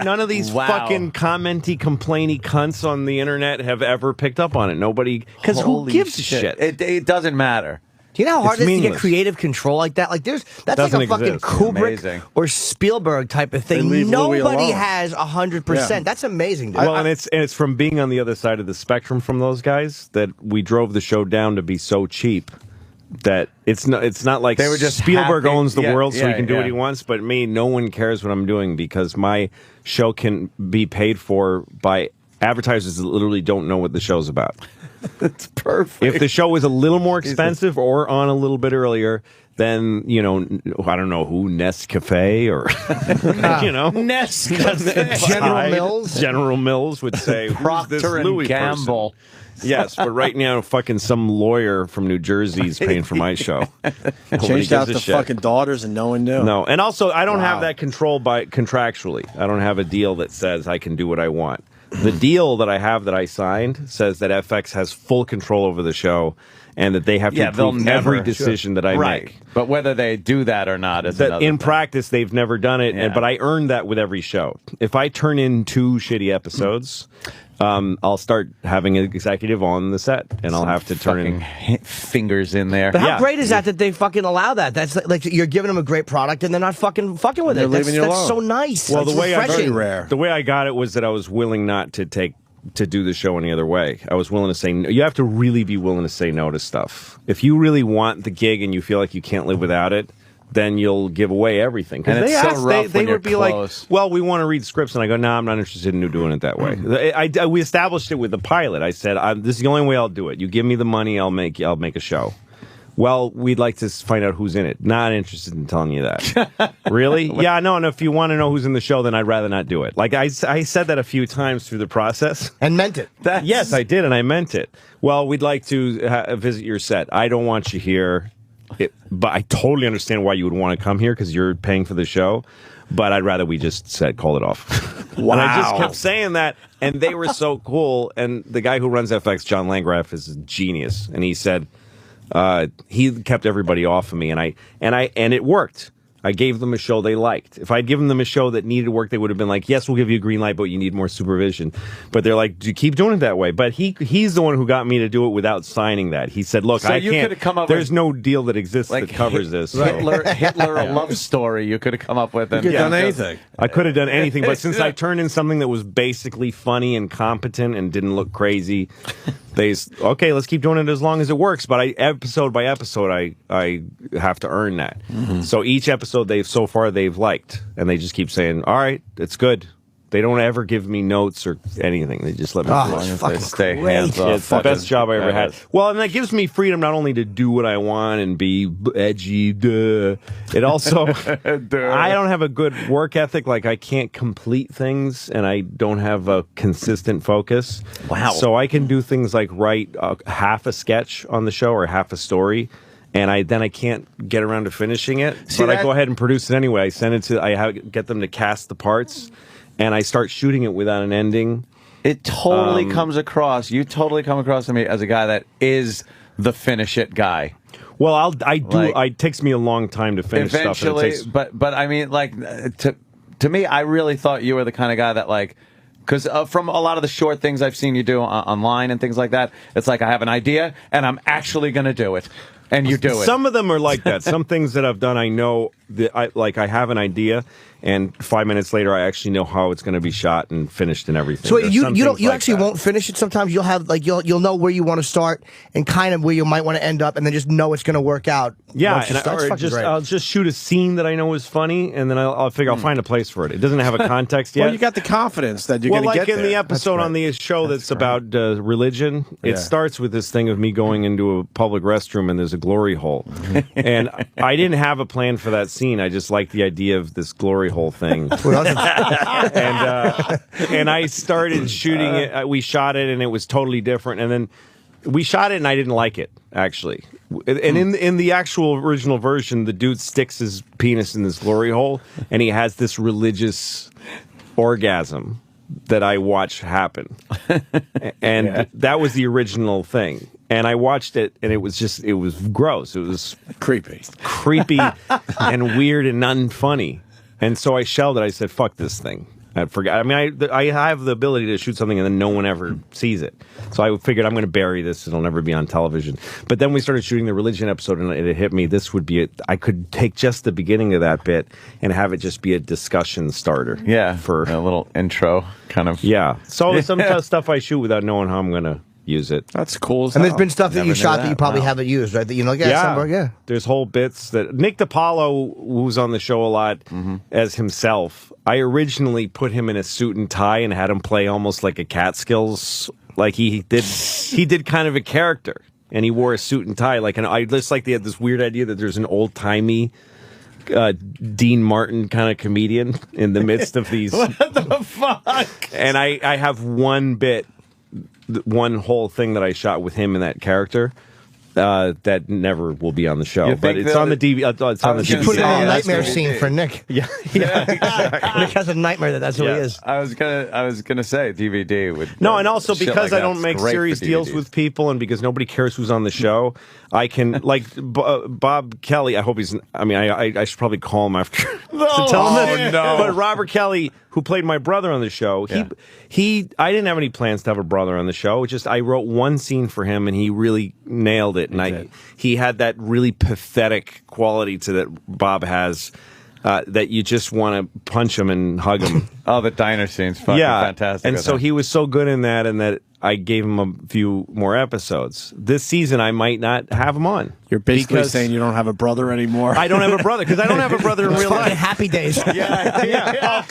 none of these fucking commenty, complainy cunts on the internet have ever picked up on it. Nobody, because who gives a shit? It doesn't matter. Do you know how hard it is to get creative control like that? Like that's like a fucking Kubrick or Spielberg type of thing. Nobody has 100%. Yeah. That's amazing, dude. Well, and it's from being on the other side of the spectrum from those guys that we drove the show down to be so cheap that it's not like they were just Spielberg happy. owns the world, so he can do what he wants. But me, no one cares what I'm doing because my show can be paid for by advertisers that literally don't know what the show's about. That's perfect. If the show was a little more expensive or on a little bit earlier, then, you know, I don't know who, Nescafe or, you know. Nescafe. General Mills would say, Procter and Louie Gamble. person? Yes, but right now, fucking some lawyer from New Jersey is paying for my show. Changed out the fucking daughters and no one knew. No, and also, I don't have that control by contractually. I don't have a deal that says I can do what I want. The deal that I have that I signed says that FX has full control over the show and that they have to approve every decision that I make. But whether they do that or not is another in thing. practice, they've never done it, but I earned that with every show. If I turn in 2 shitty episodes, I'll start having an executive on the set, and I'll have to turn in fingers in there. But how great is that they fucking allow that? That's like you're giving them a great product, and they're not fucking with it. That's so nice. Well, the way I got it was that I was willing not to do the show any other way. I was willing to say no. You have to really be willing to say no to stuff. If you really want the gig and you feel like you can't live without it, then you'll give away everything. And it's so rough they when would be close. like, well, we want to read scripts. And I go, no, I'm not interested in doing it that way. We established it with the pilot. I said, this is the only way I'll do it. You give me the money, I'll make a show. Well, we'd like to find out who's in it. Not interested in telling you that. Really? Yeah, no, and if you want to know who's in the show, then I'd rather not do it. Like, I said that a few times through the process. And meant it. Yes, I did, and I meant it. Well, we'd like to visit your set. I don't want you here. But I totally understand why you would want to come here because you're paying for the show. But I'd rather we just call it off. Wow. And I just kept saying that, and they were so cool. And the guy who runs FX, John Landgraf, is a genius. And he said he kept everybody off of me, and it worked. I gave them a show they liked. If I'd given them a show that needed work, they would have been like, yes, we'll give you a green light, but you need more supervision. But they're like, do keep doing it that way. But he's the one who got me to do it without signing that. He said, look, so I can't. Come up there's no deal that exists that covers this. Hitler, a love story you could have come up with. You could have done anything. I could have done anything, but since I turned in something that was basically funny and competent and didn't look crazy, okay, let's keep doing it as long as it works. But episode by episode, I have to earn that. Mm-hmm. So each episode they've liked, and they just keep saying, all right, it's good. They don't ever give me notes or anything. They just let me stay hands off. It's the best job I ever had. Well, and that gives me freedom not only to do what I want and be edgy, it also, I don't have a good work ethic. Like, I can't complete things, and I don't have a consistent focus. Wow. So I can do things like write half a sketch on the show or half a story, and then I can't get around to finishing it. I go ahead and produce it anyway. I send it to, get them to cast the parts, and I start shooting it without an ending. It totally comes across. You totally come across to me as a guy that is the finish it guy. Well, it takes me a long time to finish eventually, stuff. But I mean, like, to me, I really thought you were the kind of guy that, like, because from a lot of the short things I've seen you do online and things like that, it's like I have an idea and I'm actually going to do it. And you do it. Some of them are like that. Some things that I've done, I know that I have an idea, and 5 minutes later, I actually know how it's going to be shot and finished and everything. So you actually won't finish it. Sometimes you'll have you'll know where you want to start and kind of where you might want to end up, and then just know it's going to work out. Yeah, I'll just shoot a scene that I know is funny, and then I'll figure I'll find a place for it. It doesn't have a context yet. Well, you got the confidence that you're going to get there. Like in the episode on the show that's about religion, it starts with this thing of me going into a public restroom and there's a glory hole. And I didn't have a plan for that scene. I just liked the idea of this glory hole thing. And I started shooting it. We shot it and it was totally different. And then we shot it and I didn't like it, actually. And in the actual original version, the dude sticks his penis in this glory hole and he has this religious orgasm that I watch happen. And that was the original thing. And I watched it, and it was gross. It was creepy and weird and unfunny. And so I shelved it. I said, fuck this thing. I forgot. I mean, I have the ability to shoot something and then no one ever sees it. So I figured I'm going to bury this. It'll never be on television. But then we started shooting the religion episode and it hit me. This would be I could take just the beginning of that bit and have it just be a discussion starter. Yeah. For a little intro kind of. Yeah. So some stuff I shoot without knowing how I'm going to use it. That's cool. And there's been stuff that you shot that you probably haven't used, right? That There's whole bits that Nick DiPaolo, who's on the show a lot as himself, I originally put him in a suit and tie and had him play almost like a Catskills Like he did kind of a character, and he wore a suit and tie. Like, and I just like they had this weird idea that there's an old timey Dean Martin kind of comedian in the midst of these. What the fuck? And I have one whole thing that I shot with him in that character. That never will be on the show, but it's on the DVD. It's on the DVD. You put it on a nightmare scene for Nick. Yeah, exactly. Nick has a nightmare that's who he is. I was gonna say DVD would. No, and also because like I don't make serious deals with people, and because nobody cares who's on the show, I can like Bob Kelly. I hope he's. I mean, I should probably call him after to tell him this. No. But Robert Kelly, who played my brother on the show, I didn't have any plans to have a brother on the show. Just I wrote one scene for him, and he really nailed it. And he had that really pathetic quality to that Bob has. That you just want to punch him and hug him. Oh, the diner scene's fucking fantastic. And so he was so good in that, and that I gave him a few more episodes. This season, I might not have him on. You're basically saying you don't have a brother anymore. I don't have a brother, because I don't have a brother in real life. Happy days. Yeah.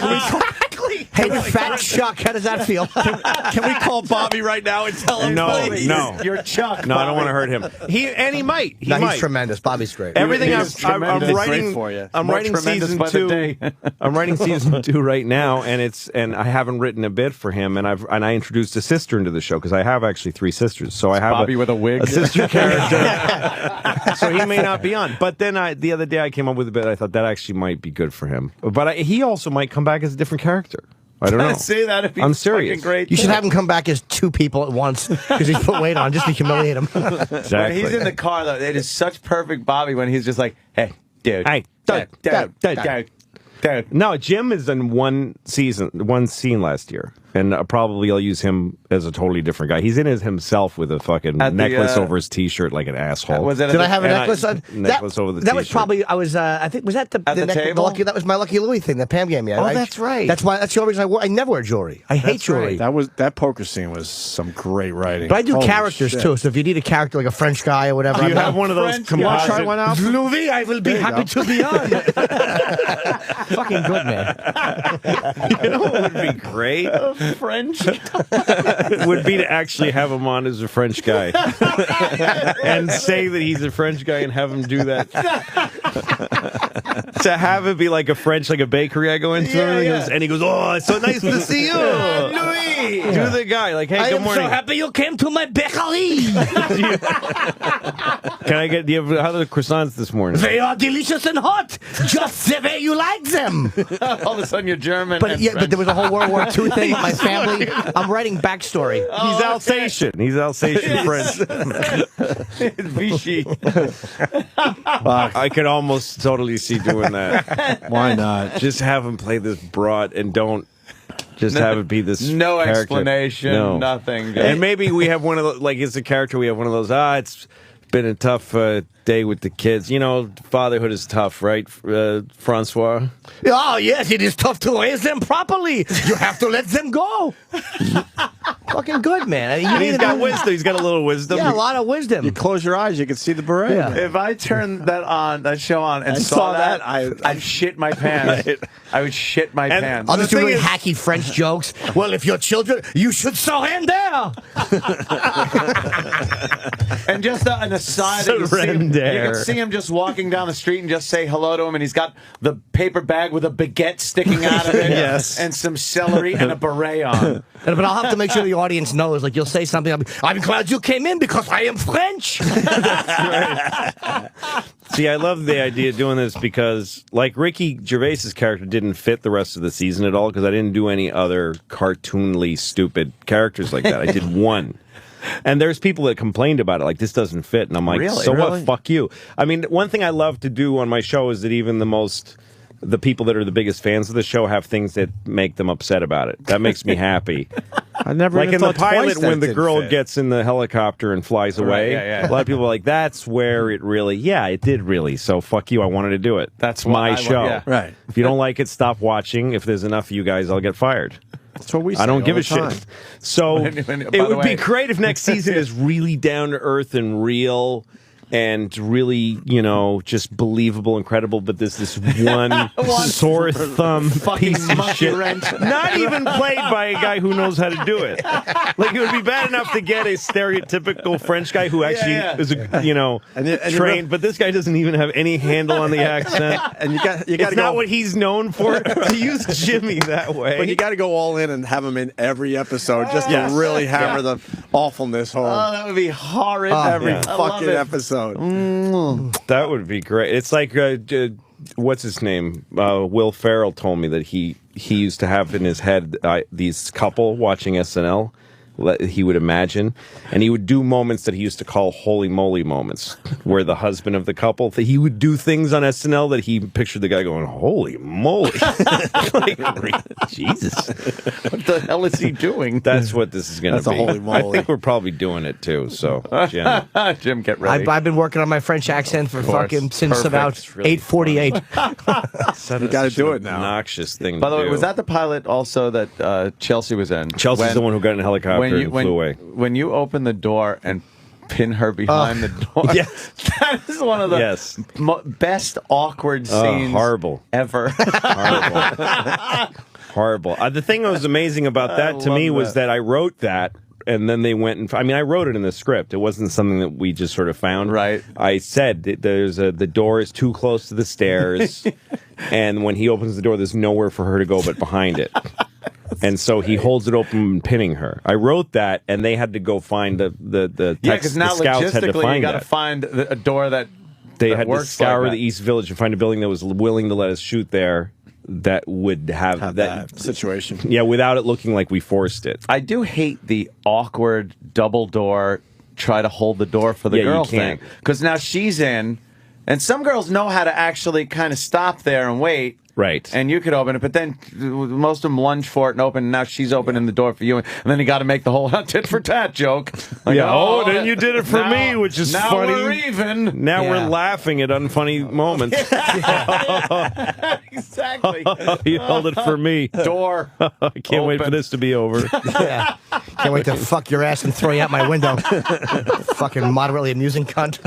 Hey, Fat Chuck, how does that feel? Can we call Bobby right now and tell him? No. You're Chuck. No, I don't want to hurt him. He might. He's tremendous. Bobby's great. Everything I'm Great writing for you. I'm writing season 2. I'm writing season 2 right now, and I haven't written a bit for him, and I introduced a sister into the show because I have actually 3 sisters. So I have Bobby with a wig, a sister character. So he may not be on. But then the other day I came up with a bit. I thought that actually might be good for him. But he also might come back as a different character. I don't know. Say that I'm serious. Great. You should have him come back as 2 people at once because he's put weight on just to humiliate him. Exactly. When he's in the car, though, it is such perfect Bobby when he's just like, hey, dude. Hey, dude. No, Jim is in one scene last year, and probably I'll use him as a totally different guy. He's in it himself with a fucking necklace over his T-shirt like an asshole. Did I have a necklace on? Necklace over the T-shirt. That was probably, I think, was that the table? That was my Lucky Louie thing that Pam gave me. Oh, that's right. That's the only reason I never wear jewelry. I hate jewelry. Right. That poker scene was some great writing. But I do characters too, so if you need a character like a French guy or whatever. Do you have one of those composite? Try one out? Louie, I will be happy to be on. Fucking good, man. You know what would be great? French. Would be to actually have him on as a French guy and say that he's a French guy and have him do that. To have it be like a French, like a bakery I go into, and he goes, "Oh, it's so nice to see you, Louie." Do the guy like, "Hey, good morning. I am so happy you came to my bakery." Can I get? How are the croissants this morning? They are delicious and hot, just the way you like them. All of a sudden, you're German. But but there was a whole World War II thing with my family. I'm writing backstory. He's Alsatian. He's Alsatian French. Vichy. I could almost totally see doing that. Why not? Just have him play this broad and don't just have it be this no character. explanation, nothing. And maybe we have one of those, like it's a character, we have one of those, it's been a tough day with the kids. You know, fatherhood is tough, right, Francois? Oh, yes, it is tough to raise them properly. You have to let them go. Fucking good, man. And he's got wisdom. He's got a little wisdom. Yeah, a lot of wisdom. You close your eyes, you can see the beret. Yeah. If I turned that show on and saw that, I'd shit my pants. Right. I would shit my pants. I'll just do really hacky French jokes. Well, if you're children, you should surrender. And just an aside, you can see him just walking down the street and just say hello to him, and he's got the paper bag with a baguette sticking out of it, and some celery and a beret on. But I'll have to make sure the audience knows. Like, you'll say something, I'm glad you came in because I am French. Right. See, I love the idea of doing this because, like, Ricky Gervais's character didn't fit the rest of the season at all because I didn't do any other cartoonly stupid characters like that. I did one. And there's people that complained about it, like, this doesn't fit. And I'm like, so what? Fuck you. I mean, one thing I love to do on my show is that even the people that are the biggest fans of the show have things that make them upset about it. That makes me happy. I never like in the pilot when the girl fit. gets in the helicopter and flies away. A lot of people are like, that's where it really, it did really. So fuck you. I wanted to do it. That's my show. Right. If you don't like it, stop watching. If there's enough of you guys, I'll get fired. That's what we say. I don't give a time. shit. So it would be great if next season is really down to earth and real. and really, just believable and credible. But there's this one sore thumb piece of shit. Not even played by a guy who knows how to do it. Like, it would be bad enough to get a stereotypical French guy who actually is, trained, but this guy doesn't even have any handle on the accent. And you got it's not what he's known for to use Jimmy that way. But you got to go all in and have him in every episode just to really hammer the awfulness home. Oh, that would be horrid. Every fucking episode. That would be great. It's like, what's his name? Will Ferrell told me that he used to have in his head these couple watching SNL. He would imagine, and he would do moments that he used to call holy moly moments, where the husband of the couple, he would do things on SNL that he pictured the guy going, holy moly. Like, Jesus. What the hell is he doing? That's what this is going to be. That's a holy moly. I think we're probably doing it too, so, Jim. Jim, get ready. I've been working on my French accent for since about 8:48. You got to do it now. Obnoxious thing. By the to way, do. was that the pilot also that Chelsea was in? Chelsea's the one who got in a helicopter and flew away. When you open the door and pin her behind the door, that is one of the best awkward scenes ever. Horrible. The thing that was amazing about that to me was that I wrote that, and then they went and I wrote it in the script. It wasn't something that we just sort of found. Right. I said the door is too close to the stairs, and when he opens the door, there's nowhere for her to go but behind it. And so he holds it open, pinning her. I wrote that, and they had to go find the text. Yeah, because now the scouts had to logistically, find you got to find a door that they had to scour like the East Village and find a building that was willing to let us shoot there. That would have that situation. Yeah, without it looking like we forced it. I do hate the awkward double door, try to hold the door for the girl thing. Because now she's in, and some girls know how to actually kind of stop there and wait. Right. And you could open it, but then most of them lunge for it and open, and now she's opening the door for you. And then you got to make the whole tit for tat joke. Like, then you did it for me, which is now funny. Now we're even. Now we're laughing at unfunny moments. Exactly. You held it for me. Door. I can't wait for this to be over. Can't wait to fuck your ass and throw you out my window. Fucking moderately amusing cunt.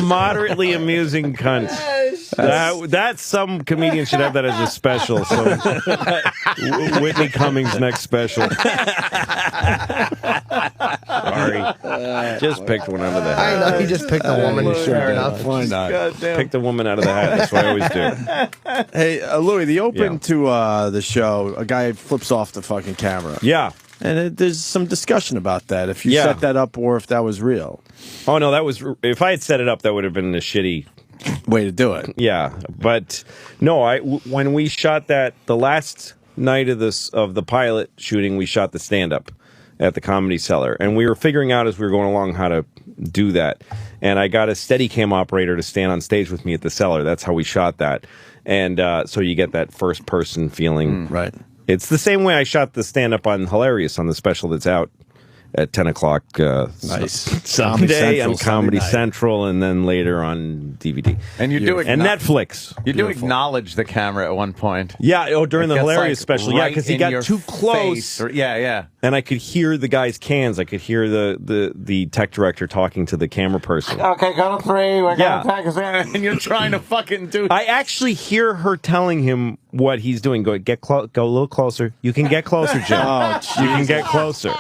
Moderately amusing cunt. That's some comedian should have that as a special. So Whitney Cummings' next special. Sorry, just picked one out of the hat. I know you just picked a woman. Why not? Picked a woman out of the hat. That's what I always do. Hey, Louie, the open to the show, a guy flips off the fucking camera. Yeah. And there's some discussion about that, if you set that up or if that was real. Oh, no, that was... If I had set it up, that would have been a shitty... way to do it. Yeah, but no, when we shot that, the last night of the pilot shooting, we shot the stand-up at the Comedy Cellar, and we were figuring out as we were going along how to do that. And I got a Steadicam operator to stand on stage with me at the Cellar. That's how we shot that. And so you get that first-person feeling. Right. It's the same way I shot the stand-up on Hilarious on the special that's out at 10 o'clock Sunday on Comedy Central, and then later on DVD. And you do and Netflix. You do acknowledge the camera at one point. Yeah, during the Hilarious special. Yeah, because he got too close. Yeah. And I could hear the guy's cans. I could hear the tech director talking to the camera person. Okay, go to 3. We're going to attack us. And you're trying to fucking do... I actually hear her telling him what he's doing. Go a little closer. You can get closer, Jim. You can get closer.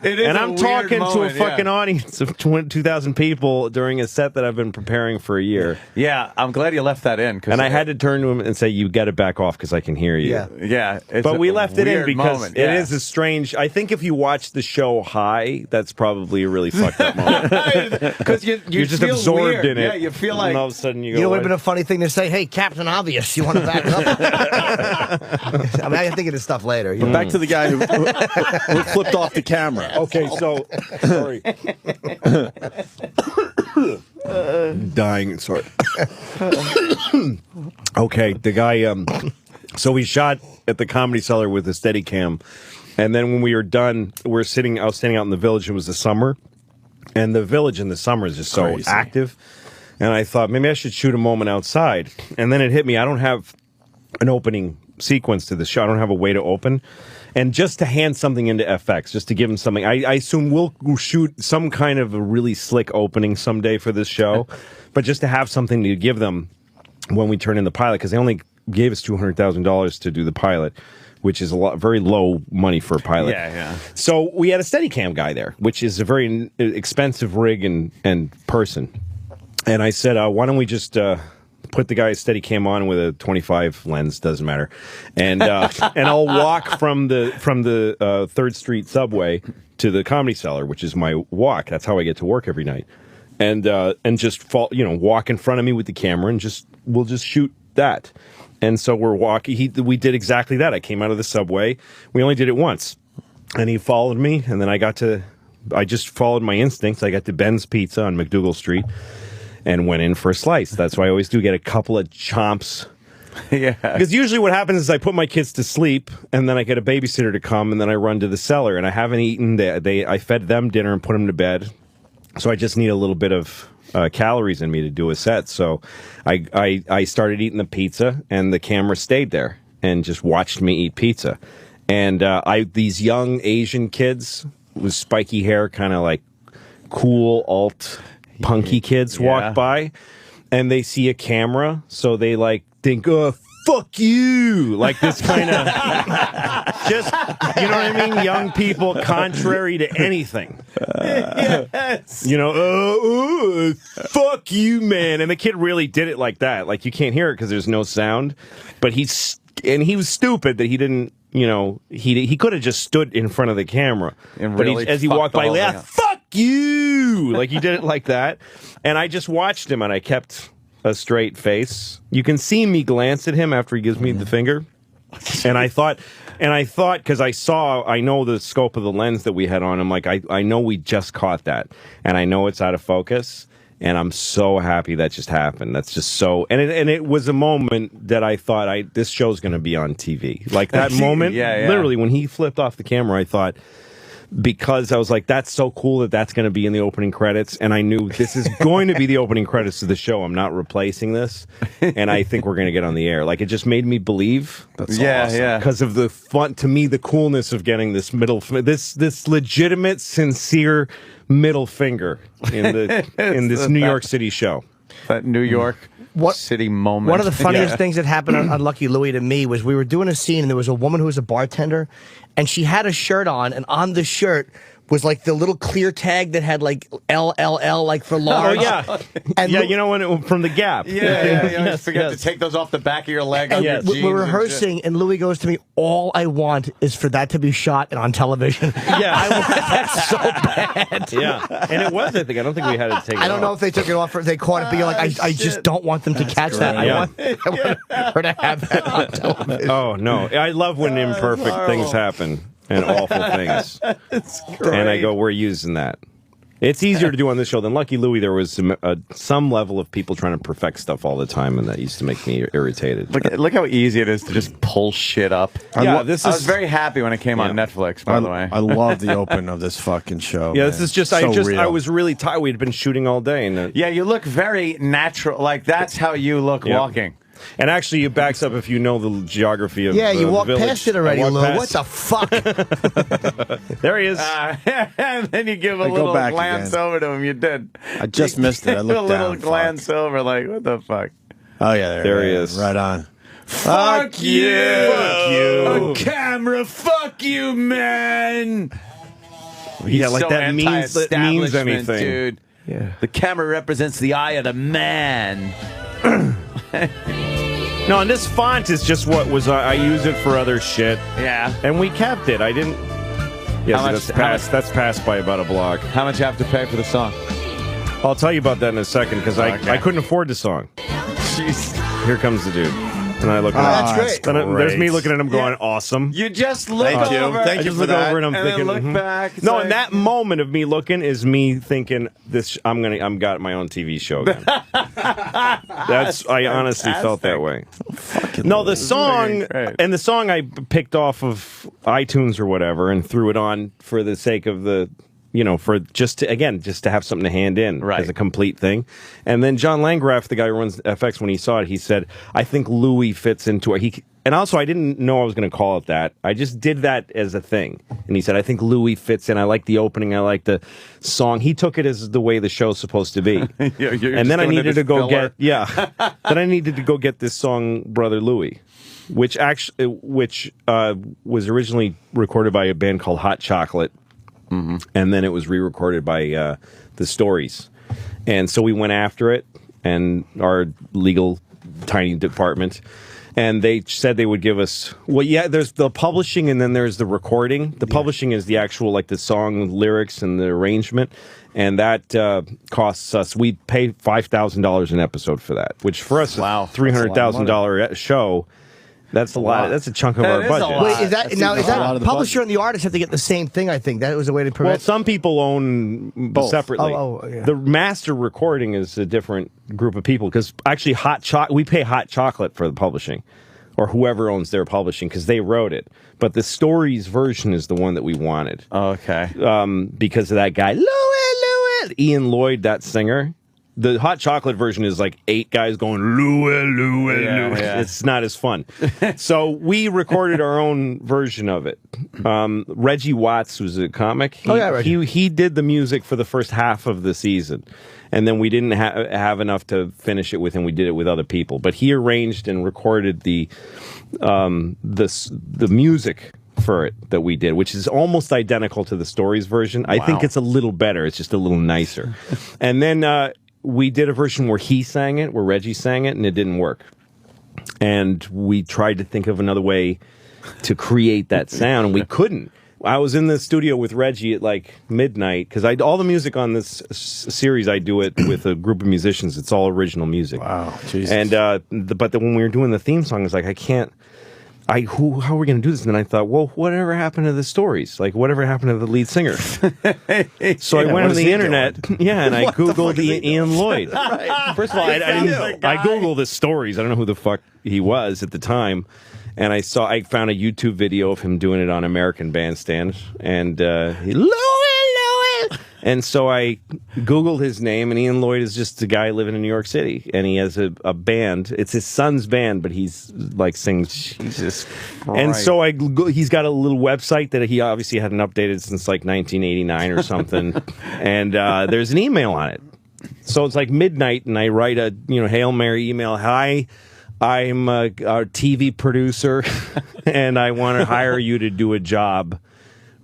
And I'm talking to a fucking audience of 2,000 people during a set that I've been preparing for a year. Yeah, I'm glad you left that in. And I had to turn to him and say, you got to back off because I can hear you. Yeah. But we left it in because it is a strange... I think if you watch the show high, that's probably a really fucked up moment. Because you're just absorbed in it. Yeah, you feel like... And all of a sudden you go... You know, it would have been a funny thing to say, hey, Captain Obvious, you want to back up? I mean, I can think of this stuff later. But back to the guy who flipped off the camera. Okay, so... Sorry. Dying. Sorry. Okay, the guy... So we shot at the Comedy Cellar with a Steadicam, and then when we were done, I was standing out in the Village. It was the summer, and the Village in the summer is just so active. And I thought maybe I should shoot a moment outside. And then it hit me. I don't have an opening sequence to the show. I don't have a way to open. and just to hand something into FX, just to give them something. I assume we'll shoot some kind of a really slick opening someday for this show, but just to have something to give them when we turn in the pilot, because they only gave us $200,000 to do the pilot, which is very low money for a pilot. Yeah. So we had a Steadicam guy there, which is a very expensive rig and person. And I said, why don't we just put the guy's Steadicam on with a 25 lens, doesn't matter, and I'll walk from the 3rd Street subway to the Comedy Cellar, which is my walk. That's how I get to work every night, and just walk in front of me with the camera, and we'll just shoot that. And so we're walking. We did exactly that. I came out of the subway. We only did it once, and he followed me, and then I just followed my instincts. I got to Ben's Pizza on McDougal Street and went in for a slice. That's why I always do get a couple of chomps. Yeah. Because usually what happens is I put my kids to sleep, and then I get a babysitter to come, and then I run to the cellar, and I haven't eaten. I fed them dinner and put them to bed, so I just need a little bit of calories in me to do a set. So I started eating the pizza, and the camera stayed there and just watched me eat pizza. And these young Asian kids with spiky hair, kind of like cool alt punky kids walk by, and they see a camera, so they think, oh, fuck you, like this kind of just, you know what I mean? Young people, contrary to anything. Yes. Fuck you, man. And the kid really did it like that. Like, you can't hear it because there's no sound, but he was stupid that he didn't, he could have just stood in front of the camera. And but really as he walked by, fuck you! Like, he did it like that. And I just watched him, and I kept a straight face. You can see me glance at him after he gives me the finger. And I thought, because I know the scope of the lens that we had on him, like, I know we just caught that, and I know it's out of focus, and I'm so happy that just happened. That's just so, and it was a moment that I thought, this show's going to be on TV. Like, that moment, literally, when he flipped off the camera, I thought, because I was like, that's so cool that's going to be in the opening credits, and I knew this is going to be the opening credits of the show. I'm not replacing this, and I think we're going to get on the air. Like, it just made me believe. That's awesome. Because of the fun, to me, the coolness of getting this this legitimate, sincere middle finger in this New York City show. That New York City moment. One of the funniest things that happened on Lucky Louie to me was we were doing a scene, and there was a woman who was a bartender, and she had a shirt on, and on the shirt was like the little clear tag that had like LLL, like for large. Oh, yeah. And from the Gap. Yeah. Forget to take those off the back of your leg. We're rehearsing, and Louie goes to me, all I want is for that to be shot and on television. Yeah. I want that so bad. Yeah. And it was, I don't think we had to take it off. I don't know if they took it off or if they caught it, but you're like, I just don't want them to catch that. I want her to have that on television. Oh, no. I love when imperfect things happen. And awful things. And I go, we're using that. It's easier to do on this show than Lucky Louie. There was some level of people trying to perfect stuff all the time, and that used to make me irritated. Look how easy it is to just pull shit up. I was very happy when it came on Netflix, by the way. I love the open of this fucking show. Yeah, this is just, I was really tired. We'd been shooting all day. And you look very natural. Like, that's how you look walking. And actually, it backs up if you know the geography of you walked village. past it already, Lou. What the fuck? There he is. And then you give a little glance over to him. You did. I just missed it. I looked down. A little glance over, like, what the fuck? Oh, yeah, there he is. Right on. Fuck you! Fuck you! A camera, fuck you, man! Yeah, like that means anything. Dude. Yeah. The camera represents the eye of the man. No, and this font is just what was. I use it for other shit. Yeah. And we kept it. I didn't. Yes, that's passed by about a block. How much you have to pay for the song? I'll tell you about that in a second, because I couldn't afford the song. Jeez. Here comes the dude. And I look at him. That's great. There's me looking at him going, awesome. You just look over. Thank you for that. Over and I'm thinking, then look back. No, and that moment of me looking is me thinking, I'm got my own TV show again. I honestly felt that way. No, the song, and the song I picked off of iTunes or whatever and threw it on for the sake of the, for just to have something to hand in as a complete thing. And then John Landgraf, the guy who runs FX, when he saw it, he said, I think Louie fits into it. And also, I didn't know I was going to call it that. I just did that as a thing. And he said, I think Louie fits in. I like the opening. I like the song. He took it as the way the show's supposed to be. And then I needed to go get, then I needed to go get this song, Brother Louie, which was originally recorded by a band called Hot Chocolate. And then it was re-recorded by the Stories. And so we went after it, and our legal tiny department, and they said they would give us, there's the publishing and then there's the recording. The publishing is the actual, like, the song lyrics and the arrangement, and that costs us, we pay $5,000 an episode for that, which for us, $300,000 show. That's a lot. That's a chunk of our budget. Wait, is that publisher and the artist have to get the same thing? I think that was a way to prevent. Well, some people own both separately. The master recording is a different group of people because actually, we pay Hot Chocolate for the publishing, or whoever owns their publishing, because they wrote it. But the Stories version is the one that we wanted. Oh, okay. Because of that guy, Louie', Ian Lloyd, that singer. The Hot Chocolate version is like 8 guys going, Louie'. Yeah. It's not as fun. So we recorded our own version of it. Reggie Watts was a comic. He did the music for the first half of the season. And then we didn't have enough to finish it with, and we did it with other people. But he arranged and recorded the music for it that we did, which is almost identical to the Stories version. I think it's a little better. It's just a little nicer. And then we did a version where he sang it, where Reggie sang it, and it didn't work. And we tried to think of another way to create that sound, and we couldn't. I was in the studio with Reggie at like midnight, because all the music on this series, I do it with a group of musicians. It's all original music. Wow, Jesus. And but when we were doing the theme song, I was like, how are we going to do this? And then I thought, well, whatever happened to the Stories? Like, whatever happened to the lead singer? So I went on the internet, and I Googled Ian Lloyd. First of all, I Googled the Stories. I don't know who the fuck he was at the time. And I found a YouTube video of him doing it on American Bandstand. And Louie'. And so I Googled his name, and Ian Lloyd is just a guy living in New York City. And he has a band. It's his son's band, but he's like sings. Jesus Christ. And so he's got a little website that he obviously hadn't updated since like 1989 or something. And there's an email on it. So it's like midnight, and I write a Hail Mary email. Hi, I'm a TV producer, and I want to hire you to do a job.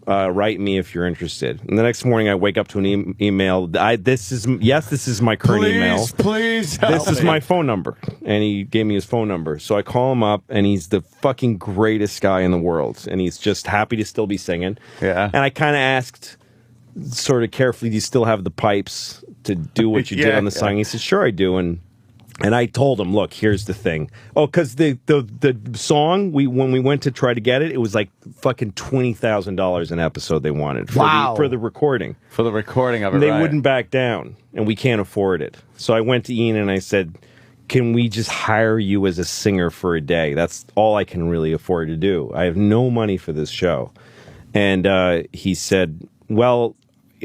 Write me if you're interested. And the next morning, I wake up to an email. This is my current email. Please help This is me. my phone number. And he gave me his phone number. So I call him up, and he's the fucking greatest guy in the world. And he's just happy to still be singing. Yeah. And I kind of asked, sort of carefully, do you still have the pipes to do what you did on the song? He said, sure, I do. And I told him, look, here's the thing. Oh, because the song, when we went to try to get it, it was like fucking $20,000 an episode they wanted for the recording. For the recording of it, They wouldn't back down, and we can't afford it. So I went to Ian and I said, can we just hire you as a singer for a day? That's all I can really afford to do. I have no money for this show. And he said, well,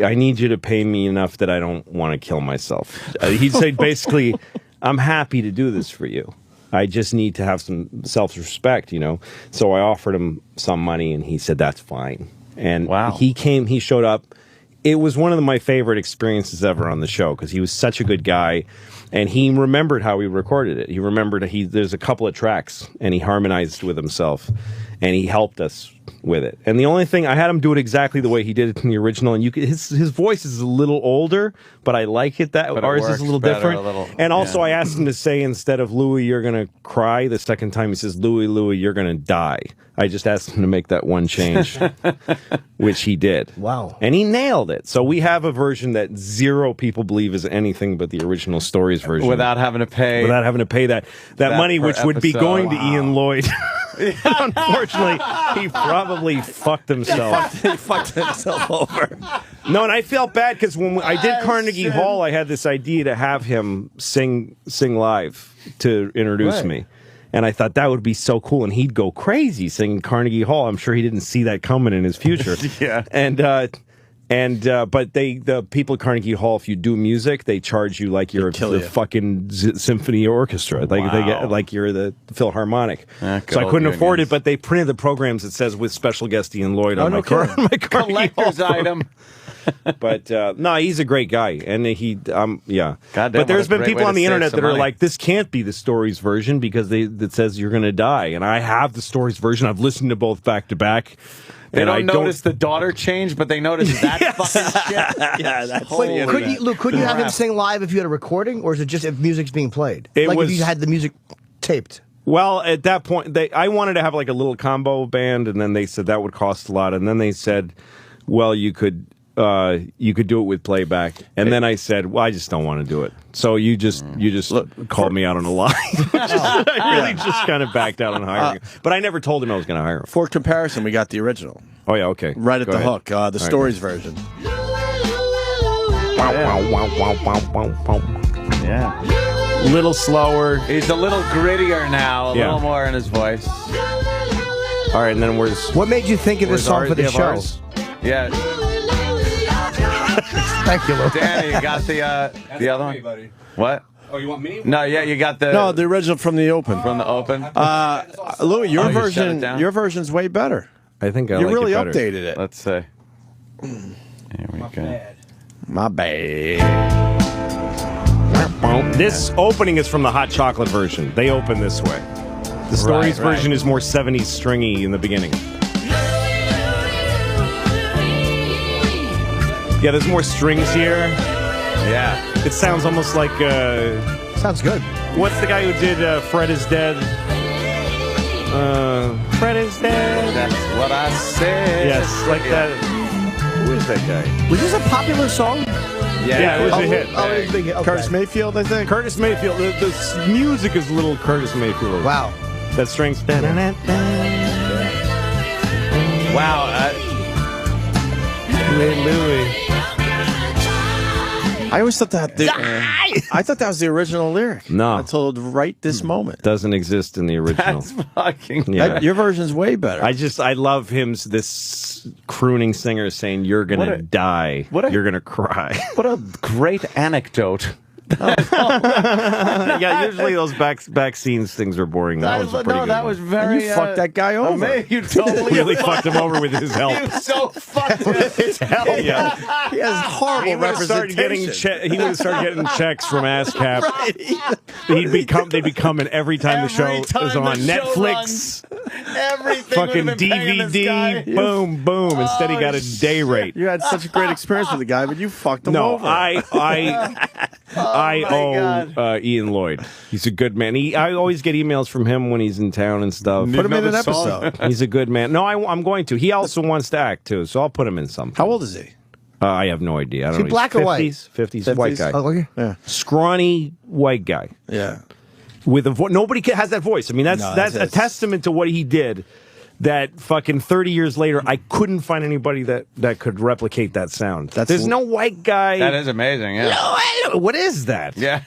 I need you to pay me enough that I don't want to kill myself. He'd say basically, I'm happy to do this for you. I just need to have some self-respect, So I offered him some money, and he said, that's fine. And he showed up. It was one of my favorite experiences ever on the show, because he was such a good guy, and he remembered how we recorded it. He remembered there's a couple of tracks, and he harmonized with himself, and he helped us with it. And the only thing, I had him do it exactly the way he did it in the original, and his voice is a little older, but I like it that ours is a little different. And also I asked him to say, instead of Louie, you're gonna cry, the second time he says, Louie, you're gonna die. I just asked him to make that one change, which he did. Wow. And he nailed it. So we have a version that 0 people believe is anything but the original Stories version. Without having to pay that money, which would be going to Ian Lloyd. Unfortunately, he probably fucked himself. He fucked himself over. No, and I felt bad because when I did Carnegie Hall, I had this idea to have him sing live to introduce me. And I thought that would be so cool, and he'd go crazy singing Carnegie Hall. I'm sure he didn't see that coming in his future. Yeah. And And but the people at Carnegie Hall, if you do music, they charge you like you're the fucking symphony orchestra, like they get like you're the Philharmonic. So I couldn't afford it, but they printed the programs that says with special guest Ian Lloyd on my Carnegie collector's item. But no, he's a great guy, and he yeah. Goddamn, but there's been people on the internet that are money. like, this can't be the Stories version because that says you're going to die, and I have the Stories version. I've listened to both back to back. They don't notice the daughter change, but they notice that fucking shit. Yeah, that's Could you have him sing live if you had a recording, or is it just if music's being played? If you had the music taped? Well, at that point, I wanted to have like a little combo band, and then they said that would cost a lot, and then they said, well, you could do it with playback, and then I said, well, I just don't want to do it. So you just called me out on a lie. I really just kind of backed out on hiring him. But I never told him I was going to hire him. For comparison, we got the original. Oh yeah, okay. Right at the hook, the Stories version. Yeah. Little slower. He's a little grittier now, a little more in his voice. All right, and then what made you think of this song for the show? Yeah. Thank you, Lou. Danny, you got the other one? Buddy. What? Oh, you want me? No, yeah, you got the... No, the original from the Open. From the Open? Louie, your version's way better. I think you really like it better. updated it. Let's see. Here we go. My bad. This opening is from the Hot Chocolate version. They open this way. The Stories version is more 70s stringy in the beginning. Yeah, there's more strings here. Yeah. It sounds almost like... Sounds good. What's the guy who did Fred is Dead? Fred is Dead. That's what I said. Yes, like that. Who is that guy? Was this a popular song? Yeah, it was a hit. Oh, it was a big hit. Okay. Curtis Mayfield, I think. Curtis Mayfield. The music is a little Curtis Mayfield. Wow. That strings. Wow. Louie. I always thought that I thought that was the original lyric. No. Until right this moment. Doesn't exist in the original. That's fucking... Yeah. Your version's way better. I love him, this crooning singer saying, you're going to die. You're going to cry. What a great anecdote. Yeah, usually those back scenes things are boring. That was a pretty good that one. was very... You fucked that guy over. You totally really fucked him over with his help. You so fucked with his help. Yeah. He has horrible representation. He would have started getting checks from ASCAP. Right. They'd be coming every time the show is on. Netflix. Everything fucking DVD. Boom, boom. Instead, he got a day rate. You had such a great experience with the guy, but you fucked him over. I owe Ian Lloyd. He's a good man. I always get emails from him when he's in town and stuff. Put him in an episode. He's a good man. No, I'm going to. He also wants to act too, so I'll put him in something. How old is he? I have no idea. I don't Is he know. black or white? 50s, white guy. Oh, okay. Yeah. Scrawny white guy. Yeah. With a voice. Nobody has that voice. I mean, that's a testament to what he did. That fucking 30 years later, I couldn't find anybody that could replicate that sound. There's no white guy. That is amazing, yeah. What is that? Yeah.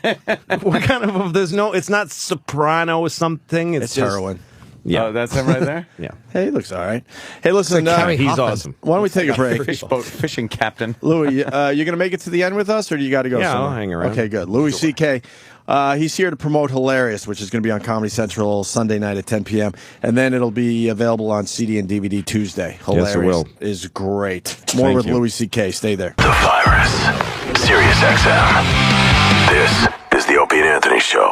What kind of, it's not soprano or something. It's just heroin. Yeah. Oh, that's him right there? Yeah. Hey, he looks all right. Hey, listen, he's awesome. Why don't we take a break? Fishing captain. Louie, you going to make it to the end with us, or do you got to go somewhere? I'll hang around. Okay, good. Louis C.K., he's here to promote Hilarious, which is going to be on Comedy Central Sunday night at 10 p.m. And then it'll be available on CD and DVD Tuesday. Hilarious Yes, it will. Is great. More with Louis C.K. Stay there. The Virus. Sirius-XM. This is the Opie and Anthony Show.